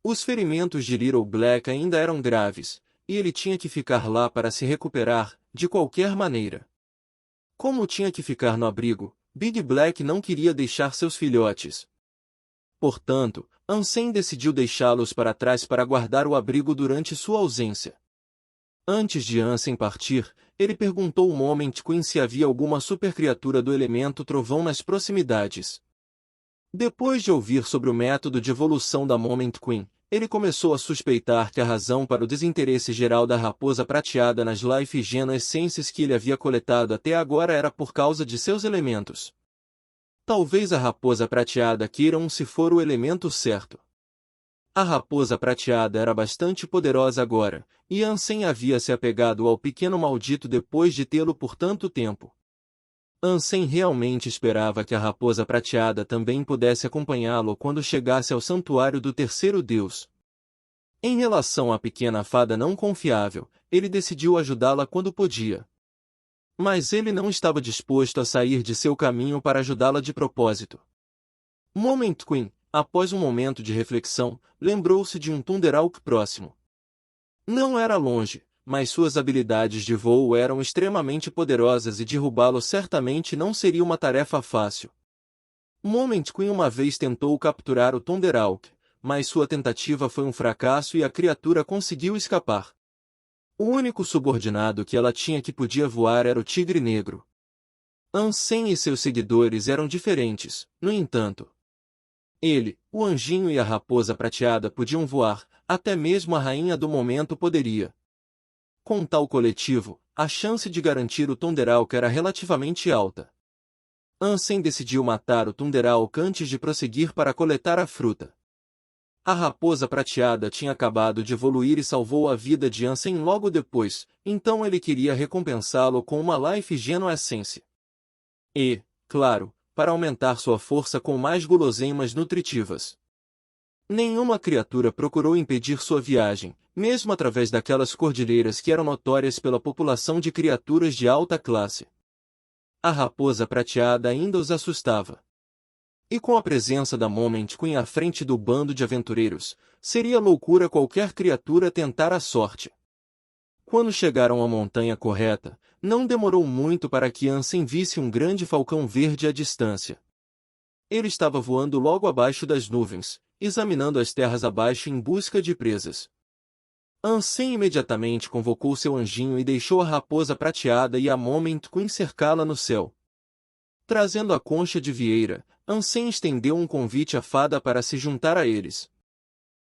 Os ferimentos de Little Black ainda eram graves, e ele tinha que ficar lá para se recuperar, de qualquer maneira. Como tinha que ficar no abrigo, Big Black não queria deixar seus filhotes. Portanto, Ansem decidiu deixá-los para trás para guardar o abrigo durante sua ausência. Antes de Ansem partir, ele perguntou ao Moment Queen se havia alguma supercriatura do elemento trovão nas proximidades. Depois de ouvir sobre o método de evolução da Moment Queen, ele começou a suspeitar que a razão para o desinteresse geral da raposa prateada nas Life Geno Essences que ele havia coletado até agora era por causa de seus elementos. Talvez a raposa prateada queira se for o elemento certo. A raposa prateada era bastante poderosa agora, e Ansem havia se apegado ao pequeno maldito depois de tê-lo por tanto tempo. Ansem realmente esperava que a raposa prateada também pudesse acompanhá-lo quando chegasse ao santuário do terceiro deus. Em relação à pequena fada não confiável, ele decidiu ajudá-la quando podia. Mas ele não estava disposto a sair de seu caminho para ajudá-la de propósito. Moment Queen, após um momento de reflexão, lembrou-se de um Thunderhawk próximo. Não era longe, mas suas habilidades de voo eram extremamente poderosas e derrubá-lo certamente não seria uma tarefa fácil. Moment Queen uma vez tentou capturar o Thunderhawk, mas sua tentativa foi um fracasso e a criatura conseguiu escapar. O único subordinado que ela tinha que podia voar era o Tigre Negro. Ansem e seus seguidores eram diferentes, no entanto. Ele, o anjinho e a raposa prateada podiam voar, até mesmo a rainha do momento poderia. Com tal coletivo, a chance de garantir o Thunderhawk era relativamente alta. Ansem decidiu matar o Thunderhawk antes de prosseguir para coletar a fruta. A raposa prateada tinha acabado de evoluir e salvou a vida de Ansem logo depois, então ele queria recompensá-lo com uma Life Geno Essence. E, claro, para aumentar sua força com mais guloseimas nutritivas. Nenhuma criatura procurou impedir sua viagem, mesmo através daquelas cordilheiras que eram notórias pela população de criaturas de alta classe. A raposa prateada ainda os assustava. E com a presença da Moment Queen à frente do bando de aventureiros, seria loucura qualquer criatura tentar a sorte. Quando chegaram à montanha correta, não demorou muito para que Ansem visse um grande falcão verde à distância. Ele estava voando logo abaixo das nuvens, examinando as terras abaixo em busca de presas. Ansem imediatamente convocou seu anjinho e deixou a raposa prateada e a Moment Queen cercá-la no céu. Trazendo a concha de vieira, Ansem estendeu um convite à fada para se juntar a eles.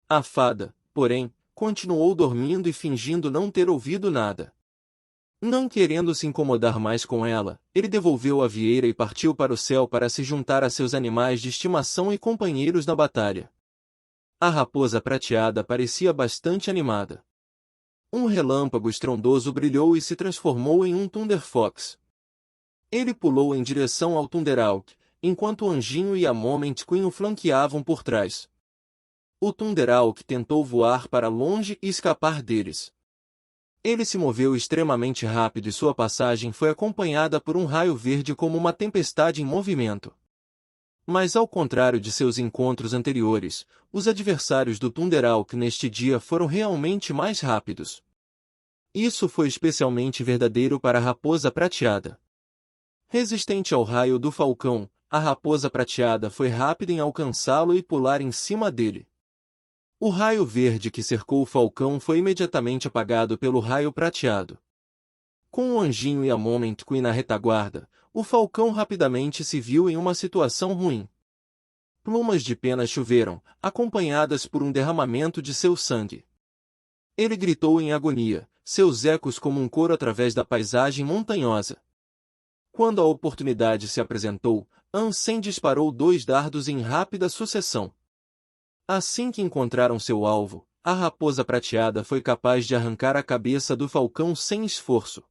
A fada, porém, continuou dormindo e fingindo não ter ouvido nada. Não querendo se incomodar mais com ela, ele devolveu a vieira e partiu para o céu para se juntar a seus animais de estimação e companheiros na batalha. A raposa prateada parecia bastante animada. Um relâmpago estrondoso brilhou e se transformou em um Thunder Fox. Ele pulou em direção ao Thunderhawk, enquanto o anjinho e a Moment Queen o flanqueavam por trás. O Thunderhawk tentou voar para longe e escapar deles. Ele se moveu extremamente rápido e sua passagem foi acompanhada por um raio verde como uma tempestade em movimento. Mas ao contrário de seus encontros anteriores, os adversários do Thunderhawk neste dia foram realmente mais rápidos. Isso foi especialmente verdadeiro para a raposa prateada. Resistente ao raio do falcão, a raposa prateada foi rápida em alcançá-lo e pular em cima dele. O raio verde que cercou o falcão foi imediatamente apagado pelo raio prateado. Com o anjinho e a Moment Queen na retaguarda, o falcão rapidamente se viu em uma situação ruim. Plumas de pena choveram, acompanhadas por um derramamento de seu sangue. Ele gritou em agonia, seus ecos como um coro através da paisagem montanhosa. Quando a oportunidade se apresentou, Ansem disparou 2 dardos em rápida sucessão. Assim que encontraram seu alvo, a raposa prateada foi capaz de arrancar a cabeça do falcão sem esforço.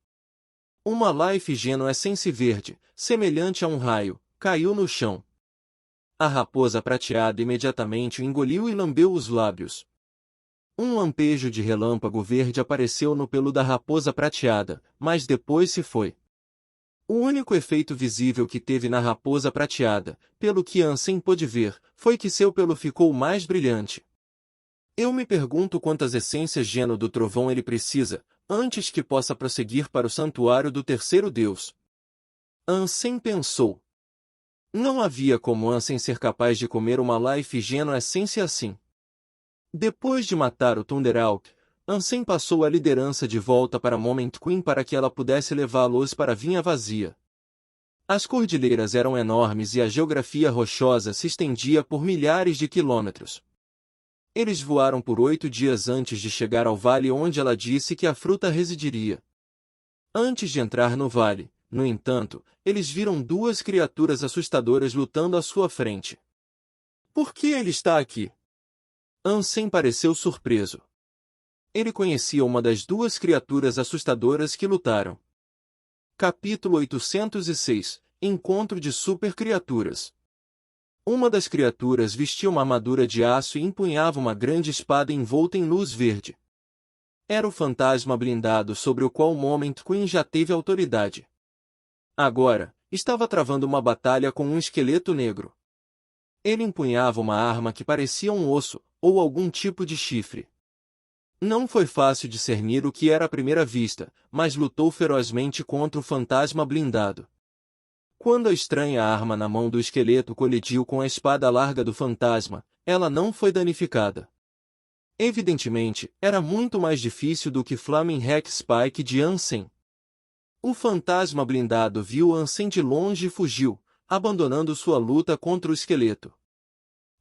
Uma Life Geno Essence verde, semelhante a um raio, caiu no chão. A raposa prateada imediatamente o engoliu e lambeu os lábios. Um lampejo de relâmpago verde apareceu no pelo da raposa prateada, mas depois se foi. O único efeito visível que teve na raposa prateada, pelo que Ansem pôde ver, foi que seu pelo ficou mais brilhante. Eu me pergunto quantas essências Geno do Trovão ele precisa, antes que possa prosseguir para o santuário do terceiro deus. Ansem pensou. Não havia como Ansem ser capaz de comer uma Life Geno Essence assim. Depois de matar o Thunderhawk, Ansem passou a liderança de volta para Moment Queen para que ela pudesse levá-los para a vinha vazia. As cordilheiras eram enormes e a geografia rochosa se estendia por milhares de quilômetros. Eles voaram por 8 dias antes de chegar ao vale onde ela disse que a fruta residiria. Antes de entrar no vale, no entanto, eles viram duas criaturas assustadoras lutando à sua frente. Por que ele está aqui? Ansem pareceu surpreso. Ele conhecia uma das duas criaturas assustadoras que lutaram. Capítulo 806 – Encontro de Supercriaturas. Uma das criaturas vestia uma armadura de aço e empunhava uma grande espada envolta em luz verde. Era o fantasma blindado sobre o qual Moment Queen já teve autoridade. Agora, estava travando uma batalha com um esqueleto negro. Ele empunhava uma arma que parecia um osso, ou algum tipo de chifre. Não foi fácil discernir o que era à primeira vista, mas lutou ferozmente contra o fantasma blindado. Quando a estranha arma na mão do esqueleto colidiu com a espada larga do fantasma, ela não foi danificada. Evidentemente, era muito mais difícil do que Flaming Hex Spike de Ansem. O fantasma blindado viu Ansem de longe e fugiu, abandonando sua luta contra o esqueleto.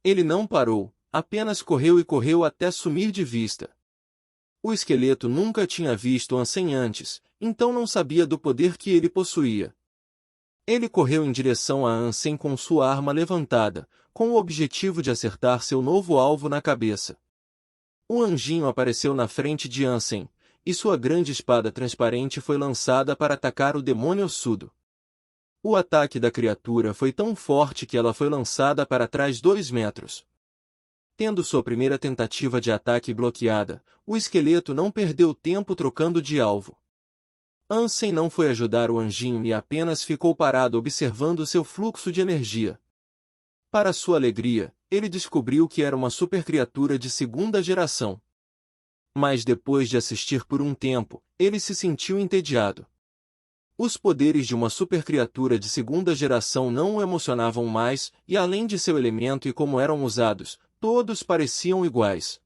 Ele não parou, apenas correu e correu até sumir de vista. O esqueleto nunca tinha visto Ansem antes, então não sabia do poder que ele possuía. Ele correu em direção a Ansem com sua arma levantada, com o objetivo de acertar seu novo alvo na cabeça. O anjinho apareceu na frente de Ansem, e sua grande espada transparente foi lançada para atacar o demônio ossudo. O ataque da criatura foi tão forte que ela foi lançada para trás 2 metros. Tendo sua primeira tentativa de ataque bloqueada, o esqueleto não perdeu tempo trocando de alvo. Ansem não foi ajudar o anjinho e apenas ficou parado observando seu fluxo de energia. Para sua alegria, ele descobriu que era uma supercriatura de segunda geração. Mas depois de assistir por um tempo, ele se sentiu entediado. Os poderes de uma supercriatura de segunda geração não o emocionavam mais, e além de seu elemento e como eram usados, todos pareciam iguais.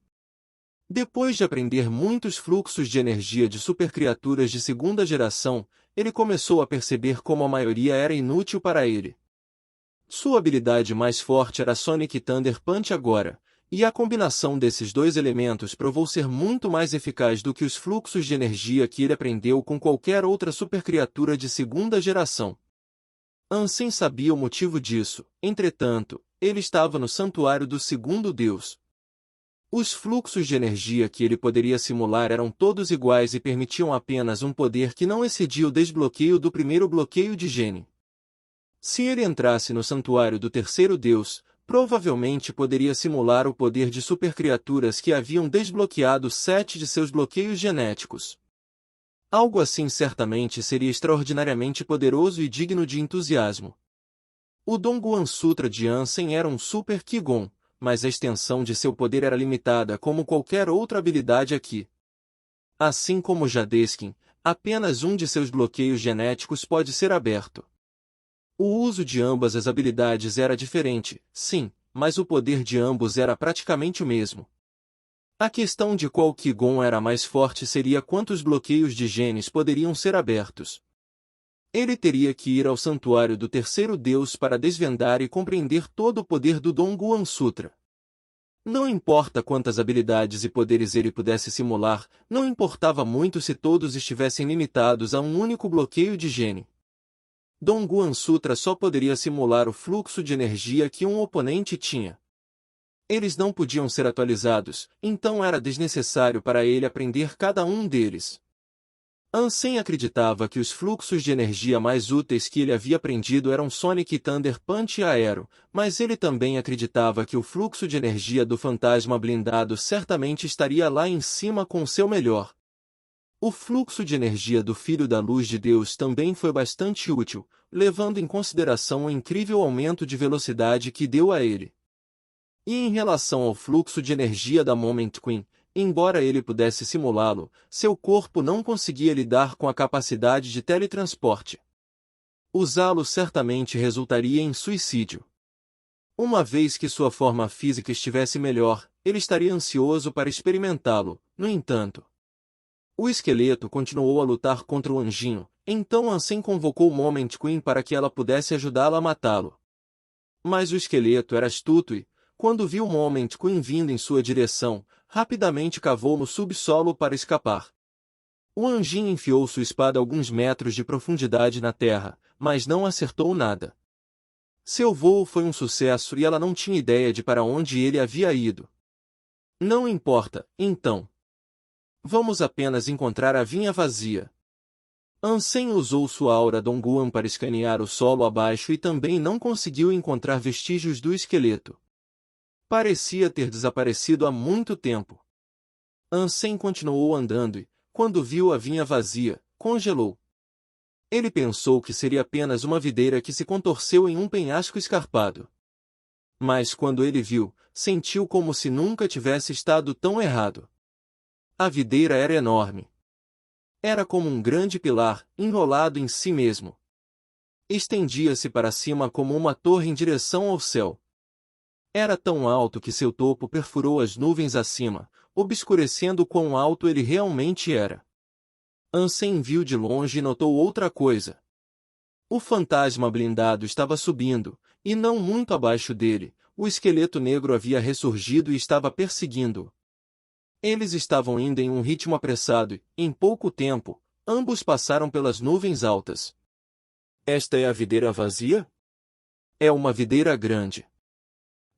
Depois de aprender muitos fluxos de energia de supercriaturas de segunda geração, ele começou a perceber como a maioria era inútil para ele. Sua habilidade mais forte era Sonic Thunder Punch agora, e a combinação desses dois elementos provou ser muito mais eficaz do que os fluxos de energia que ele aprendeu com qualquer outra supercriatura de segunda geração. Ansem sabia o motivo disso, entretanto, ele estava no santuário do segundo deus. Os fluxos de energia que ele poderia simular eram todos iguais e permitiam apenas um poder que não excedia o desbloqueio do primeiro bloqueio de Gene. Se ele entrasse no santuário do terceiro deus, provavelmente poderia simular o poder de supercriaturas que haviam desbloqueado 7 de seus bloqueios genéticos. Algo assim certamente seria extraordinariamente poderoso e digno de entusiasmo. O Dongguan Sutra de Ansem era um Super Qui-Gon, mas a extensão de seu poder era limitada como qualquer outra habilidade aqui. Assim como Jadeskin, apenas um de seus bloqueios genéticos pode ser aberto. O uso de ambas as habilidades era diferente, sim, mas o poder de ambos era praticamente o mesmo. A questão de qual Qui-Gon era mais forte seria quantos bloqueios de genes poderiam ser abertos. Ele teria que ir ao santuário do terceiro deus para desvendar e compreender todo o poder do Dongguan Sutra. Não importa quantas habilidades e poderes ele pudesse simular, não importava muito se todos estivessem limitados a um único bloqueio de gene. Dongguan Sutra só poderia simular o fluxo de energia que um oponente tinha. Eles não podiam ser atualizados, então era desnecessário para ele aprender cada um deles. Ansem acreditava que os fluxos de energia mais úteis que ele havia aprendido eram Sonic Thunder Punch e Aero, mas ele também acreditava que o fluxo de energia do fantasma blindado certamente estaria lá em cima com seu melhor. O fluxo de energia do Filho da Luz de Deus também foi bastante útil, levando em consideração o incrível aumento de velocidade que deu a ele. E em relação ao fluxo de energia da Moment Queen, embora ele pudesse simulá-lo, seu corpo não conseguia lidar com a capacidade de teletransporte. Usá-lo certamente resultaria em suicídio. Uma vez que sua forma física estivesse melhor, ele estaria ansioso para experimentá-lo, No entanto, o esqueleto continuou a lutar contra o anjinho, então Ansem convocou Moment Queen para que ela pudesse ajudá-la a matá-lo. Mas o esqueleto era astuto e, quando viu Moment Queen vindo em sua direção, rapidamente cavou no subsolo para escapar. O anjinho enfiou sua espada a alguns metros de profundidade na terra, mas não acertou nada. Seu voo foi um sucesso e ela não tinha ideia de para onde ele havia ido. Não importa, então. Vamos apenas encontrar a vinha vazia. Ansem usou sua aura Dongguan para escanear o solo abaixo e também não conseguiu encontrar vestígios do esqueleto. Parecia ter desaparecido há muito tempo. Ansem continuou andando e, quando viu a vinha vazia, congelou. Ele pensou que seria apenas uma videira que se contorceu em um penhasco escarpado. Mas quando ele viu, sentiu como se nunca tivesse estado tão errado. A videira era enorme. Era como um grande pilar, enrolado em si mesmo. Estendia-se para cima como uma torre em direção ao céu. Era tão alto que seu topo perfurou as nuvens acima, obscurecendo quão alto ele realmente era. Ansem viu de longe e notou outra coisa. O fantasma blindado estava subindo, e não muito abaixo dele, o esqueleto negro havia ressurgido e estava perseguindo-o. Eles estavam indo em um ritmo apressado e, em pouco tempo, ambos passaram pelas nuvens altas. Esta é a videira vazia? É uma videira grande.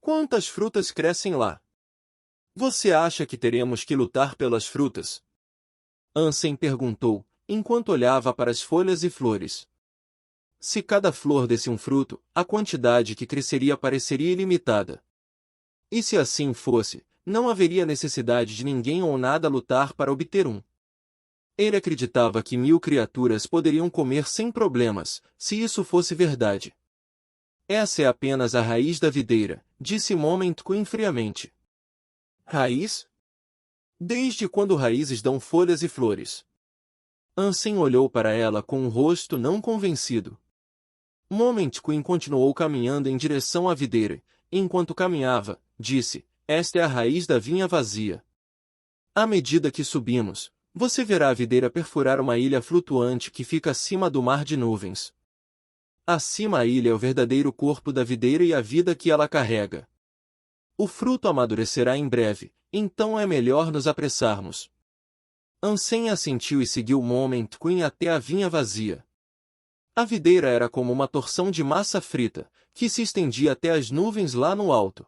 Quantas frutas crescem lá? Você acha que teremos que lutar pelas frutas? Ansem perguntou, enquanto olhava para as folhas e flores. Se cada flor desse um fruto, a quantidade que cresceria pareceria ilimitada. E se assim fosse, não haveria necessidade de ninguém ou nada lutar para obter um. Ele acreditava que 1000 criaturas poderiam comer sem problemas, se isso fosse verdade. Essa é apenas a raiz da videira, disse Moment Queen friamente. Raiz? Desde quando raízes dão folhas e flores? Ansem olhou para ela com um rosto não convencido. Moment Queen continuou caminhando em direção à videira. Enquanto caminhava, disse, esta é a raiz da vinha vazia. À medida que subimos, você verá a videira perfurar uma ilha flutuante que fica acima do mar de nuvens. Acima a ilha é o verdadeiro corpo da videira e a vida que ela carrega. O fruto amadurecerá em breve, então é melhor nos apressarmos. Ansem assentiu e seguiu Moment Queen até a vinha vazia. A videira era como uma torção de massa frita, que se estendia até as nuvens lá no alto.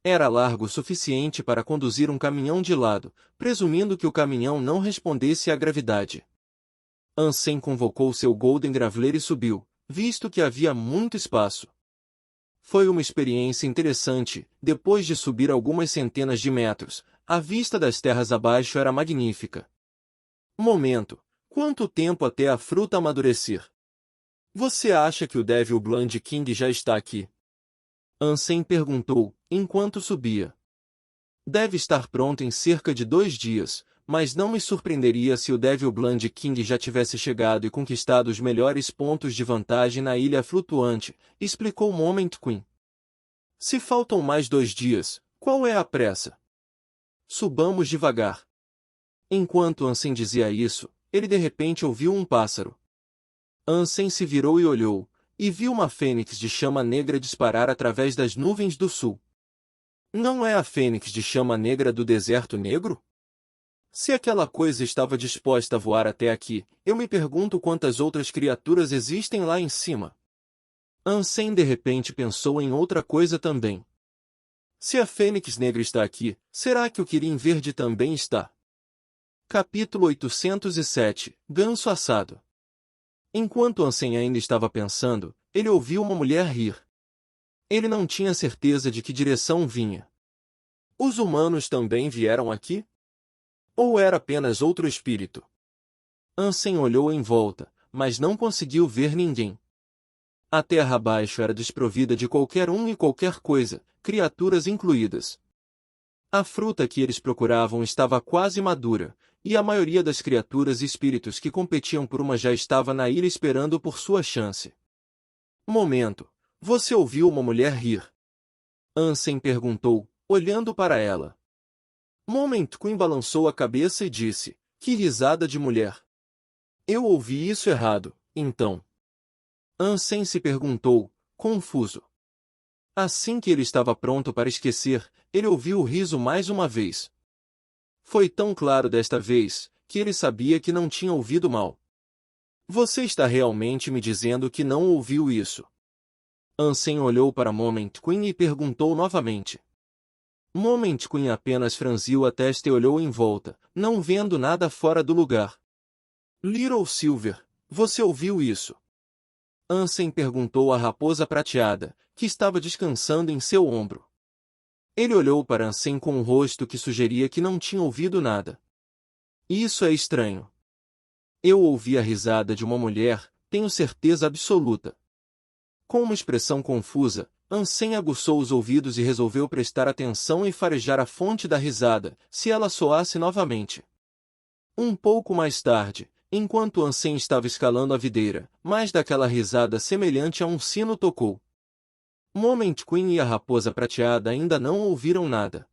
Era largo o suficiente para conduzir um caminhão de lado, presumindo que o caminhão não respondesse à gravidade. Ansem convocou seu Golden Graveler e subiu, visto que havia muito espaço. Foi uma experiência interessante. Depois de subir algumas centenas de metros, a vista das terras abaixo era magnífica. Momento. Quanto tempo até a fruta amadurecer? Você acha que o Devil Blood King já está aqui? Ansem perguntou, enquanto subia. Deve estar pronto em cerca de 2 dias, mas não me surpreenderia se o Devil Blood King já tivesse chegado e conquistado os melhores pontos de vantagem na ilha flutuante, explicou Moment Queen. Se faltam mais 2 dias, qual é a pressa? Subamos devagar. Enquanto Ansem dizia isso, ele de repente ouviu um pássaro. Ansem se virou e olhou, e viu uma fênix de chama negra disparar através das nuvens do sul. Não é a fênix de chama negra do deserto negro? Se aquela coisa estava disposta a voar até aqui, eu me pergunto quantas outras criaturas existem lá em cima. Ansem de repente pensou em outra coisa também. Se a fênix negra está aqui, será que o Quirim verde também está? Capítulo 807 – Ganso assado. Enquanto Ansem ainda estava pensando, ele ouviu uma mulher rir. Ele não tinha certeza de que direção vinha. Os humanos também vieram aqui? Ou era apenas outro espírito? Ansem olhou em volta, mas não conseguiu ver ninguém. A terra abaixo era desprovida de qualquer um e qualquer coisa, criaturas incluídas. A fruta que eles procuravam estava quase madura, e a maioria das criaturas e espíritos que competiam por uma já estava na ilha esperando por sua chance. Momento. Você ouviu uma mulher rir? Ansem perguntou, olhando para ela. Moment Queen balançou a cabeça e disse, que risada de mulher. Eu ouvi isso errado, então. Ansem se perguntou, confuso. Assim que ele estava pronto para esquecer, ele ouviu o riso mais uma vez. Foi tão claro desta vez, que ele sabia que não tinha ouvido mal. Você está realmente me dizendo que não ouviu isso? Ansem olhou para Moment Queen e perguntou novamente. Moment Queen apenas franziu a testa e olhou em volta, não vendo nada fora do lugar. Little Silver, você ouviu isso? Ansem perguntou à raposa prateada, que estava descansando em seu ombro. Ele olhou para Ansem com um rosto que sugeria que não tinha ouvido nada. Isso é estranho. Eu ouvi a risada de uma mulher, tenho certeza absoluta. Com uma expressão confusa, Ansem aguçou os ouvidos e resolveu prestar atenção e farejar a fonte da risada, se ela soasse novamente. Um pouco mais tarde, enquanto Ansem estava escalando a videira, mais daquela risada semelhante a um sino tocou. Moment Queen e a raposa prateada ainda não ouviram nada.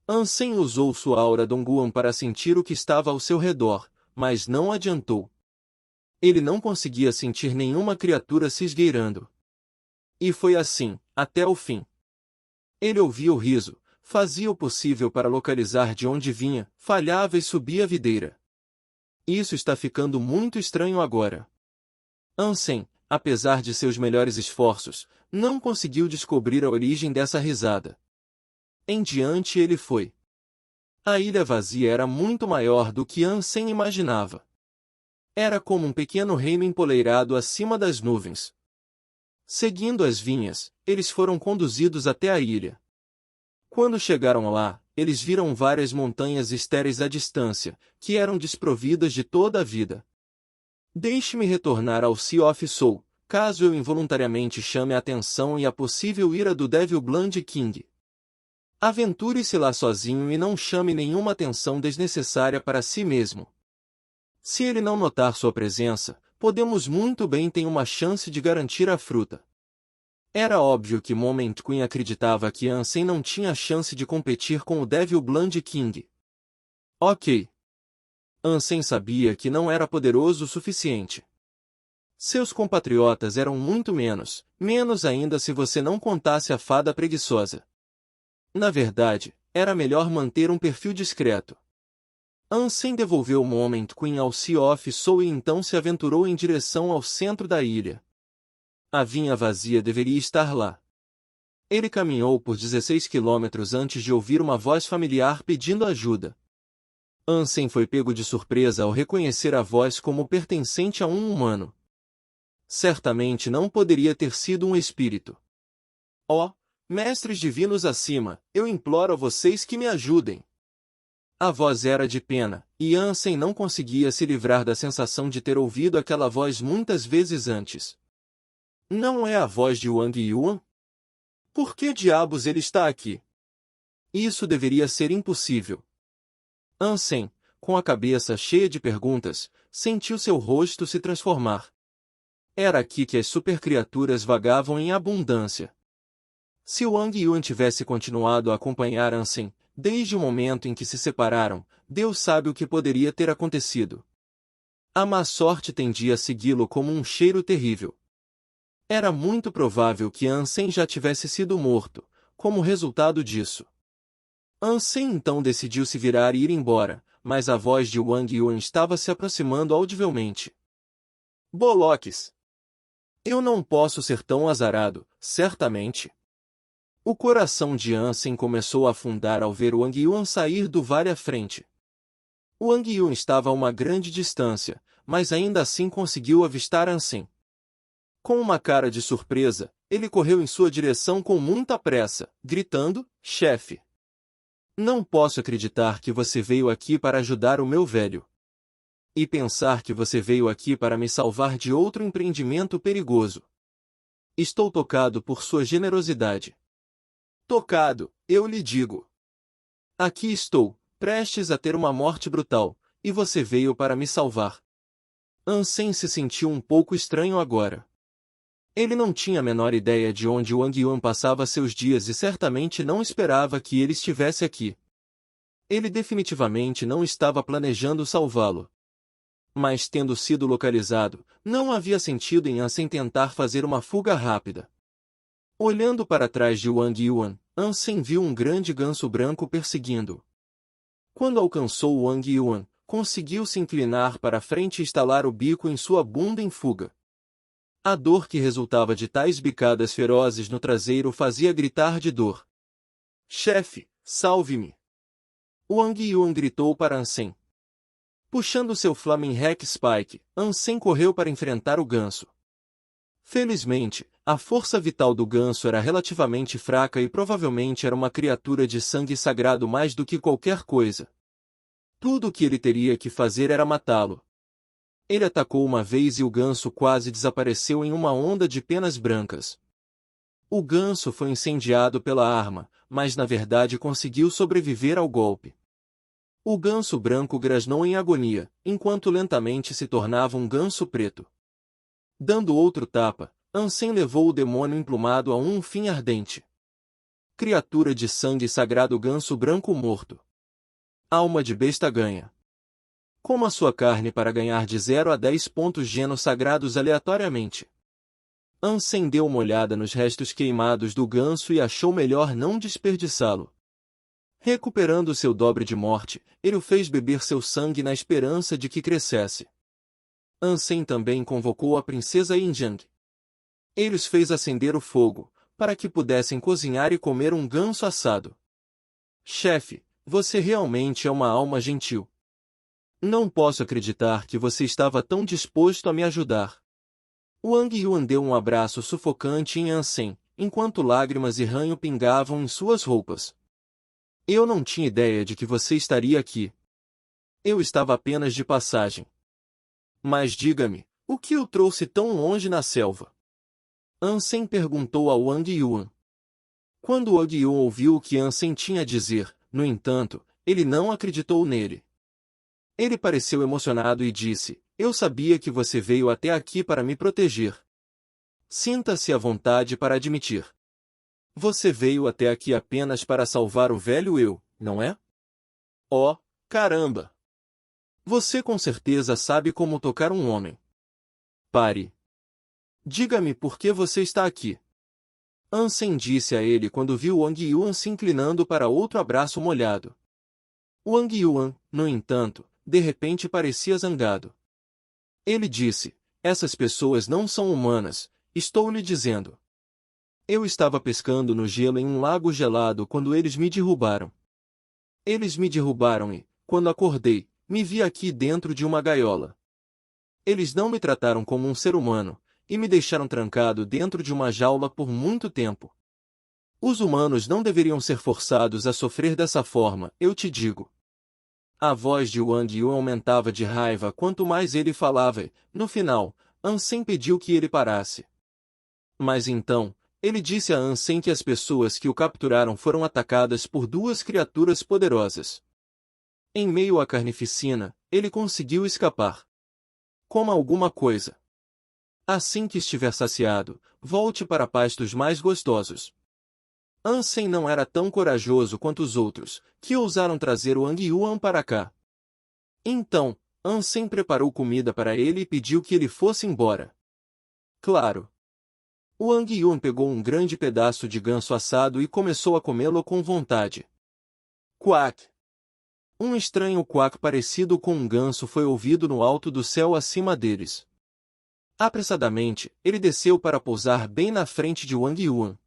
Ansem usou sua aura Dongguan para sentir o que estava ao seu redor, mas não adiantou. Ele não conseguia sentir nenhuma criatura se esgueirando. E foi assim, até o fim. Ele ouvia o riso, fazia o possível para localizar de onde vinha, falhava e subia a videira. Isso está ficando muito estranho agora. Ansem, apesar de seus melhores esforços, não conseguiu descobrir a origem dessa risada. Em diante ele foi. A ilha vazia era muito maior do que Ansem imaginava. Era como um pequeno reino empoleirado acima das nuvens. Seguindo as vinhas, eles foram conduzidos até a ilha. Quando chegaram lá, eles viram várias montanhas estéreis à distância, que eram desprovidas de toda a vida. Deixe-me retornar ao Sea of Soul, caso eu involuntariamente chame a atenção e a possível ira do Devil Blood King. Aventure-se lá sozinho e não chame nenhuma atenção desnecessária para si mesmo. Se ele não notar sua presença, podemos muito bem ter uma chance de garantir a fruta. Era óbvio que Moment Queen acreditava que Ansem não tinha chance de competir com o Devil Blood King. Ok. Ansem sabia que não era poderoso o suficiente. Seus compatriotas eram muito menos ainda se você não contasse a fada preguiçosa. Na verdade, era melhor manter um perfil discreto. Ansem devolveu Moment Queen ao Sea of Soul e então se aventurou em direção ao centro da ilha. A vinha vazia deveria estar lá. Ele caminhou por 16 quilômetros antes de ouvir uma voz familiar pedindo ajuda. Ansem foi pego de surpresa ao reconhecer a voz como pertencente a um humano. Certamente não poderia ter sido um espírito. Ó, mestres divinos acima, eu imploro a vocês que me ajudem. A voz era de pena, e Ansem não conseguia se livrar da sensação de ter ouvido aquela voz muitas vezes antes. Não é a voz de Wang Yuan? Por que diabos ele está aqui? Isso deveria ser impossível. Ansem, com a cabeça cheia de perguntas, sentiu seu rosto se transformar. Era aqui que as supercriaturas vagavam em abundância. Se Wang Yuan tivesse continuado a acompanhar Ansem, desde o momento em que se separaram, Deus sabe o que poderia ter acontecido. A má sorte tendia a segui-lo como um cheiro terrível. Era muito provável que Ansem já tivesse sido morto, como resultado disso. Ansem então decidiu se virar e ir embora, mas a voz de Wang Yuan estava se aproximando audivelmente. Boloques! Eu não posso ser tão azarado, certamente. O coração de Ansem começou a afundar ao ver Wang Yuan sair do vale à frente. Wang Yuan estava a uma grande distância, mas ainda assim conseguiu avistar Ansem. Com uma cara de surpresa, ele correu em sua direção com muita pressa, gritando, chefe! Não posso acreditar que você veio aqui para ajudar o meu velho. E pensar que você veio aqui para me salvar de outro empreendimento perigoso. Estou tocado por sua generosidade. Tocado, eu lhe digo. Aqui estou, prestes a ter uma morte brutal, e você veio para me salvar. Ansem se sentiu um pouco estranho agora. Ele não tinha a menor ideia de onde Wang Yuan passava seus dias e certamente não esperava que ele estivesse aqui. Ele definitivamente não estava planejando salvá-lo. Mas tendo sido localizado, não havia sentido em Ansem tentar fazer uma fuga rápida. Olhando para trás de Wang Yuan, Ansem viu um grande ganso branco perseguindo-o. Quando alcançou Wang Yuan, conseguiu se inclinar para a frente e estalar o bico em sua bunda em fuga. A dor que resultava de tais bicadas ferozes no traseiro fazia gritar de dor. Chefe, salve-me! Wang Yuan gritou para Ansem. Puxando seu Flaming Hack Spike, Ansem correu para enfrentar o ganso. Felizmente, a força vital do ganso era relativamente fraca e provavelmente era uma criatura de sangue sagrado mais do que qualquer coisa. Tudo o que ele teria que fazer era matá-lo. Ele atacou uma vez e o ganso quase desapareceu em uma onda de penas brancas. O ganso foi incendiado pela arma, mas na verdade conseguiu sobreviver ao golpe. O ganso branco grasnou em agonia, enquanto lentamente se tornava um ganso preto. Dando outro tapa, Ansem levou o demônio emplumado a um fim ardente. Criatura de sangue sagrado ganso branco morto. Alma de besta ganha. Coma sua carne para ganhar de 0 a 10 pontos genos sagrados aleatoriamente. Ansem deu uma olhada nos restos queimados do ganso e achou melhor não desperdiçá-lo. Recuperando seu dobre de morte, ele o fez beber seu sangue na esperança de que crescesse. Ansem também convocou a princesa Yinjang. Ele os fez acender o fogo, para que pudessem cozinhar e comer um ganso assado. Chefe, você realmente é uma alma gentil. Não posso acreditar que você estava tão disposto a me ajudar. Wang Yuan deu um abraço sufocante em Ansem, enquanto lágrimas e ranho pingavam em suas roupas. Eu não tinha ideia de que você estaria aqui. Eu estava apenas de passagem. Mas diga-me, o que o trouxe tão longe na selva? Ansem perguntou a Wang Yuan. Quando Wang Yuan ouviu o que Ansem tinha a dizer, no entanto, ele não acreditou nele. Ele pareceu emocionado e disse, eu sabia que você veio até aqui para me proteger. Sinta-se à vontade para admitir. Você veio até aqui apenas para salvar o velho eu, não é? Oh, caramba! Você com certeza sabe como tocar um homem. Pare. Diga-me por que você está aqui. Ansem disse a ele quando viu Wang Yuan se inclinando para outro abraço molhado. Wang Yuan, no entanto, de repente parecia zangado. Ele disse, essas pessoas não são humanas, estou lhe dizendo. Eu estava pescando no gelo em um lago gelado quando eles me derrubaram. Eles me derrubaram e, quando acordei, me vi aqui dentro de uma gaiola. Eles não me trataram como um ser humano, e me deixaram trancado dentro de uma jaula por muito tempo. Os humanos não deveriam ser forçados a sofrer dessa forma, eu te digo. A voz de Wang Yuan aumentava de raiva quanto mais ele falava e, no final, Ansem pediu que ele parasse. Mas então, ele disse a Ansem que as pessoas que o capturaram foram atacadas por duas criaturas poderosas. Em meio à carnificina, ele conseguiu escapar. Coma alguma coisa. Assim que estiver saciado, volte para pastos mais gostosos. Ansem não era tão corajoso quanto os outros, que ousaram trazer Wang Yuan para cá. Então, Ansem preparou comida para ele e pediu que ele fosse embora. Claro. Wang Yuan pegou um grande pedaço de ganso assado e começou a comê-lo com vontade. Quack! Um estranho quack parecido com um ganso foi ouvido no alto do céu acima deles. Apressadamente, ele desceu para pousar bem na frente de Wang Yuan.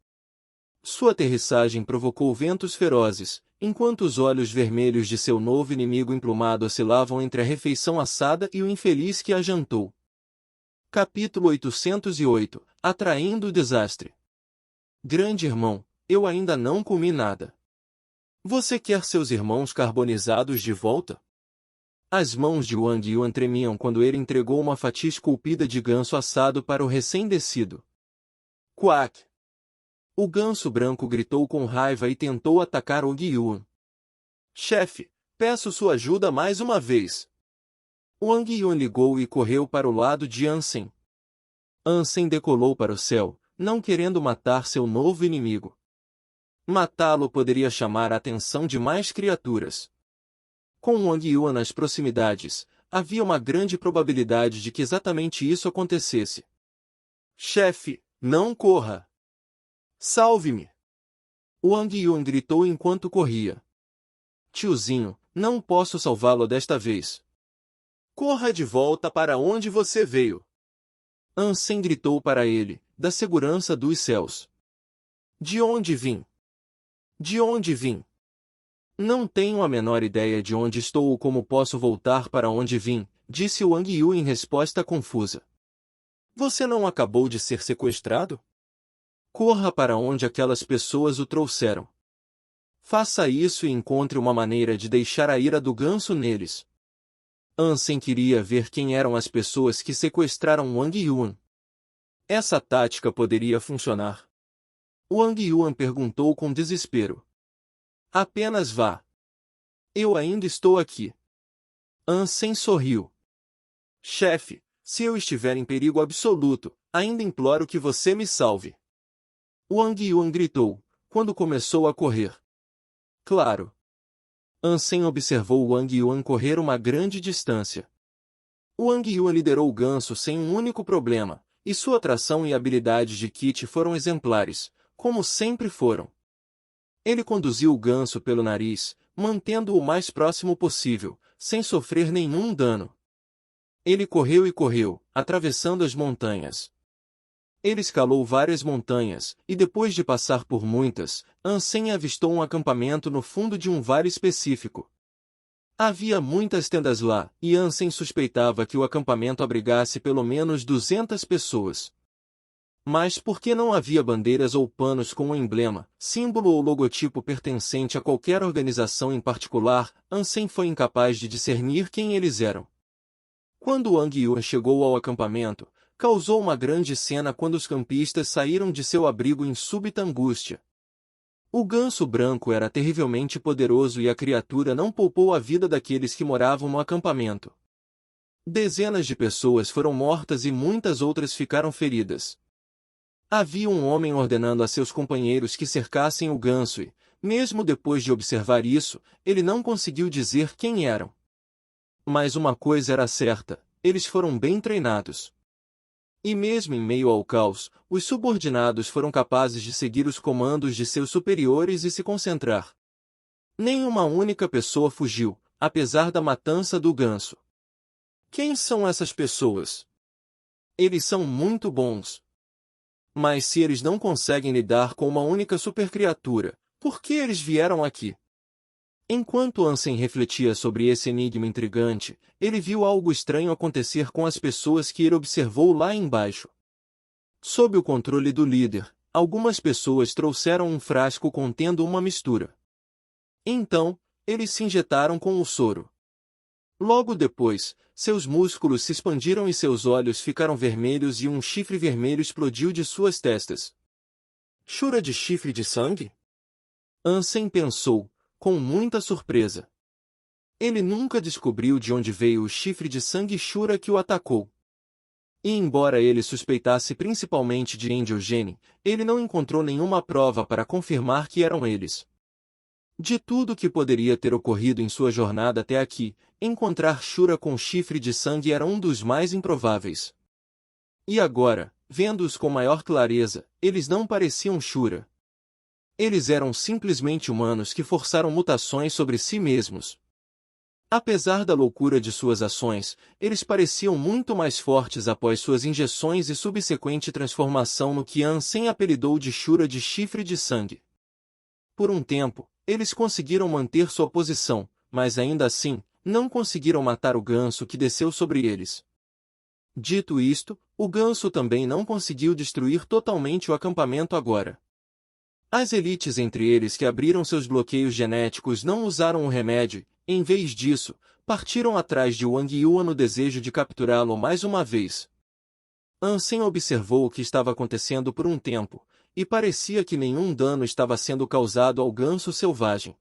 Sua aterrissagem provocou ventos ferozes, enquanto os olhos vermelhos de seu novo inimigo emplumado oscilavam entre a refeição assada e o infeliz que a jantou. Capítulo 808 – Atraindo o desastre. Grande irmão, eu ainda não comi nada. Você quer seus irmãos carbonizados de volta? As mãos de Wang Yuan tremiam quando ele entregou uma fatia esculpida de ganso assado para o recém-descido. Quack! O ganso branco gritou com raiva e tentou atacar Wang Yuan. Chefe, peço sua ajuda mais uma vez. Wang Yuan ligou e correu para o lado de Ansem. Ansem decolou para o céu, não querendo matar seu novo inimigo. Matá-lo poderia chamar a atenção de mais criaturas. Com Wang Yuan nas proximidades, havia uma grande probabilidade de que exatamente isso acontecesse. Chefe, não corra! Salve-me! Wang Yuan gritou enquanto corria. Tiozinho, não posso salvá-lo desta vez. Corra de volta para onde você veio. Ansem gritou para ele, da segurança dos céus. De onde vim? De onde vim? Não tenho a menor ideia de onde estou ou como posso voltar para onde vim, disse Wang Yu em resposta confusa. Você não acabou de ser sequestrado? Corra para onde aquelas pessoas o trouxeram. Faça isso e encontre uma maneira de deixar a ira do ganso neles. Ansem queria ver quem eram as pessoas que sequestraram Wang Yuan. Essa tática poderia funcionar. Wang Yuan perguntou com desespero. Apenas vá. Eu ainda estou aqui. Ansem sorriu. Chefe, se eu estiver em perigo absoluto, ainda imploro que você me salve. Wang Yuan gritou, quando começou a correr. Claro. Ansem observou Wang Yuan correr uma grande distância. Wang Yuan liderou o ganso sem um único problema, e sua atração e habilidades de kite foram exemplares, como sempre foram. Ele conduziu o ganso pelo nariz, mantendo-o o mais próximo possível, sem sofrer nenhum dano. Ele correu e correu, atravessando as montanhas. Ele escalou várias montanhas, e depois de passar por muitas, Ansem avistou um acampamento no fundo de um vale específico. Havia muitas tendas lá, e Ansem suspeitava que o acampamento abrigasse pelo menos 200 pessoas. Mas por que não havia bandeiras ou panos com um emblema, símbolo ou logotipo pertencente a qualquer organização em particular? Ansem foi incapaz de discernir quem eles eram. Quando Wang Yuan chegou ao acampamento, causou uma grande cena quando os campistas saíram de seu abrigo em súbita angústia. O ganso branco era terrivelmente poderoso e a criatura não poupou a vida daqueles que moravam no acampamento. Dezenas de pessoas foram mortas e muitas outras ficaram feridas. Havia um homem ordenando a seus companheiros que cercassem o ganso e, mesmo depois de observar isso, ele não conseguiu dizer quem eram. Mas uma coisa era certa, eles foram bem treinados. E mesmo em meio ao caos, os subordinados foram capazes de seguir os comandos de seus superiores e se concentrar. Nem uma única pessoa fugiu, apesar da matança do ganso. Quem são essas pessoas? Eles são muito bons. Mas se eles não conseguem lidar com uma única supercriatura, por que eles vieram aqui? Enquanto Ansem refletia sobre esse enigma intrigante, ele viu algo estranho acontecer com as pessoas que ele observou lá embaixo. Sob o controle do líder, algumas pessoas trouxeram um frasco contendo uma mistura. Então, eles se injetaram com o soro. Logo depois, seus músculos se expandiram e seus olhos ficaram vermelhos e um chifre vermelho explodiu de suas testas. Shura de chifre de sangue? Ansem pensou, com muita surpresa. Ele nunca descobriu de onde veio o chifre de sangue Shura que o atacou. E embora ele suspeitasse principalmente de Angel Gene, ele não encontrou nenhuma prova para confirmar que eram eles. De tudo que poderia ter ocorrido em sua jornada até aqui, encontrar Shura com chifre de sangue era um dos mais improváveis. E agora, vendo-os com maior clareza, eles não pareciam Shura. Eles eram simplesmente humanos que forçaram mutações sobre si mesmos. Apesar da loucura de suas ações, eles pareciam muito mais fortes após suas injeções e subsequente transformação no que Ansem apelidou de Shura de chifre de sangue. Por um tempo, eles conseguiram manter sua posição, mas ainda assim, não conseguiram matar o ganso que desceu sobre eles. Dito isto, o ganso também não conseguiu destruir totalmente o acampamento agora. As elites entre eles que abriram seus bloqueios genéticos não usaram o remédio, em vez disso, partiram atrás de Wang Yuan no desejo de capturá-lo mais uma vez. Ansem observou o que estava acontecendo por um tempo, e parecia que nenhum dano estava sendo causado ao ganso selvagem.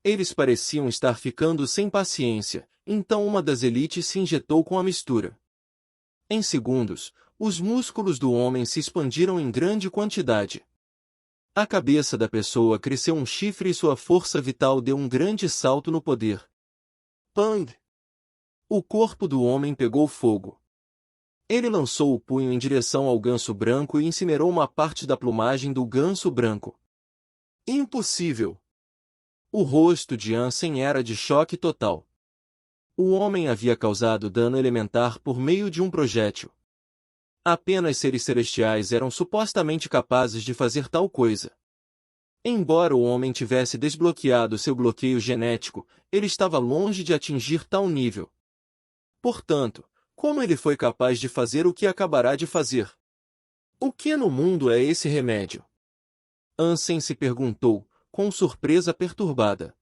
Eles pareciam estar ficando sem paciência, então uma das elites se injetou com a mistura. Em segundos, os músculos do homem se expandiram em grande quantidade. A cabeça da pessoa cresceu um chifre e sua força vital deu um grande salto no poder. Pang! O corpo do homem pegou fogo. Ele lançou o punho em direção ao ganso branco e incinerou uma parte da plumagem do ganso branco. Impossível! O rosto de Ansem era de choque total. O homem havia causado dano elementar por meio de um projétil. Apenas seres celestiais eram supostamente capazes de fazer tal coisa. Embora o homem tivesse desbloqueado seu bloqueio genético, ele estava longe de atingir tal nível. Portanto, como ele foi capaz de fazer o que acabará de fazer? O que no mundo é esse remédio? Ansem se perguntou, com surpresa perturbada.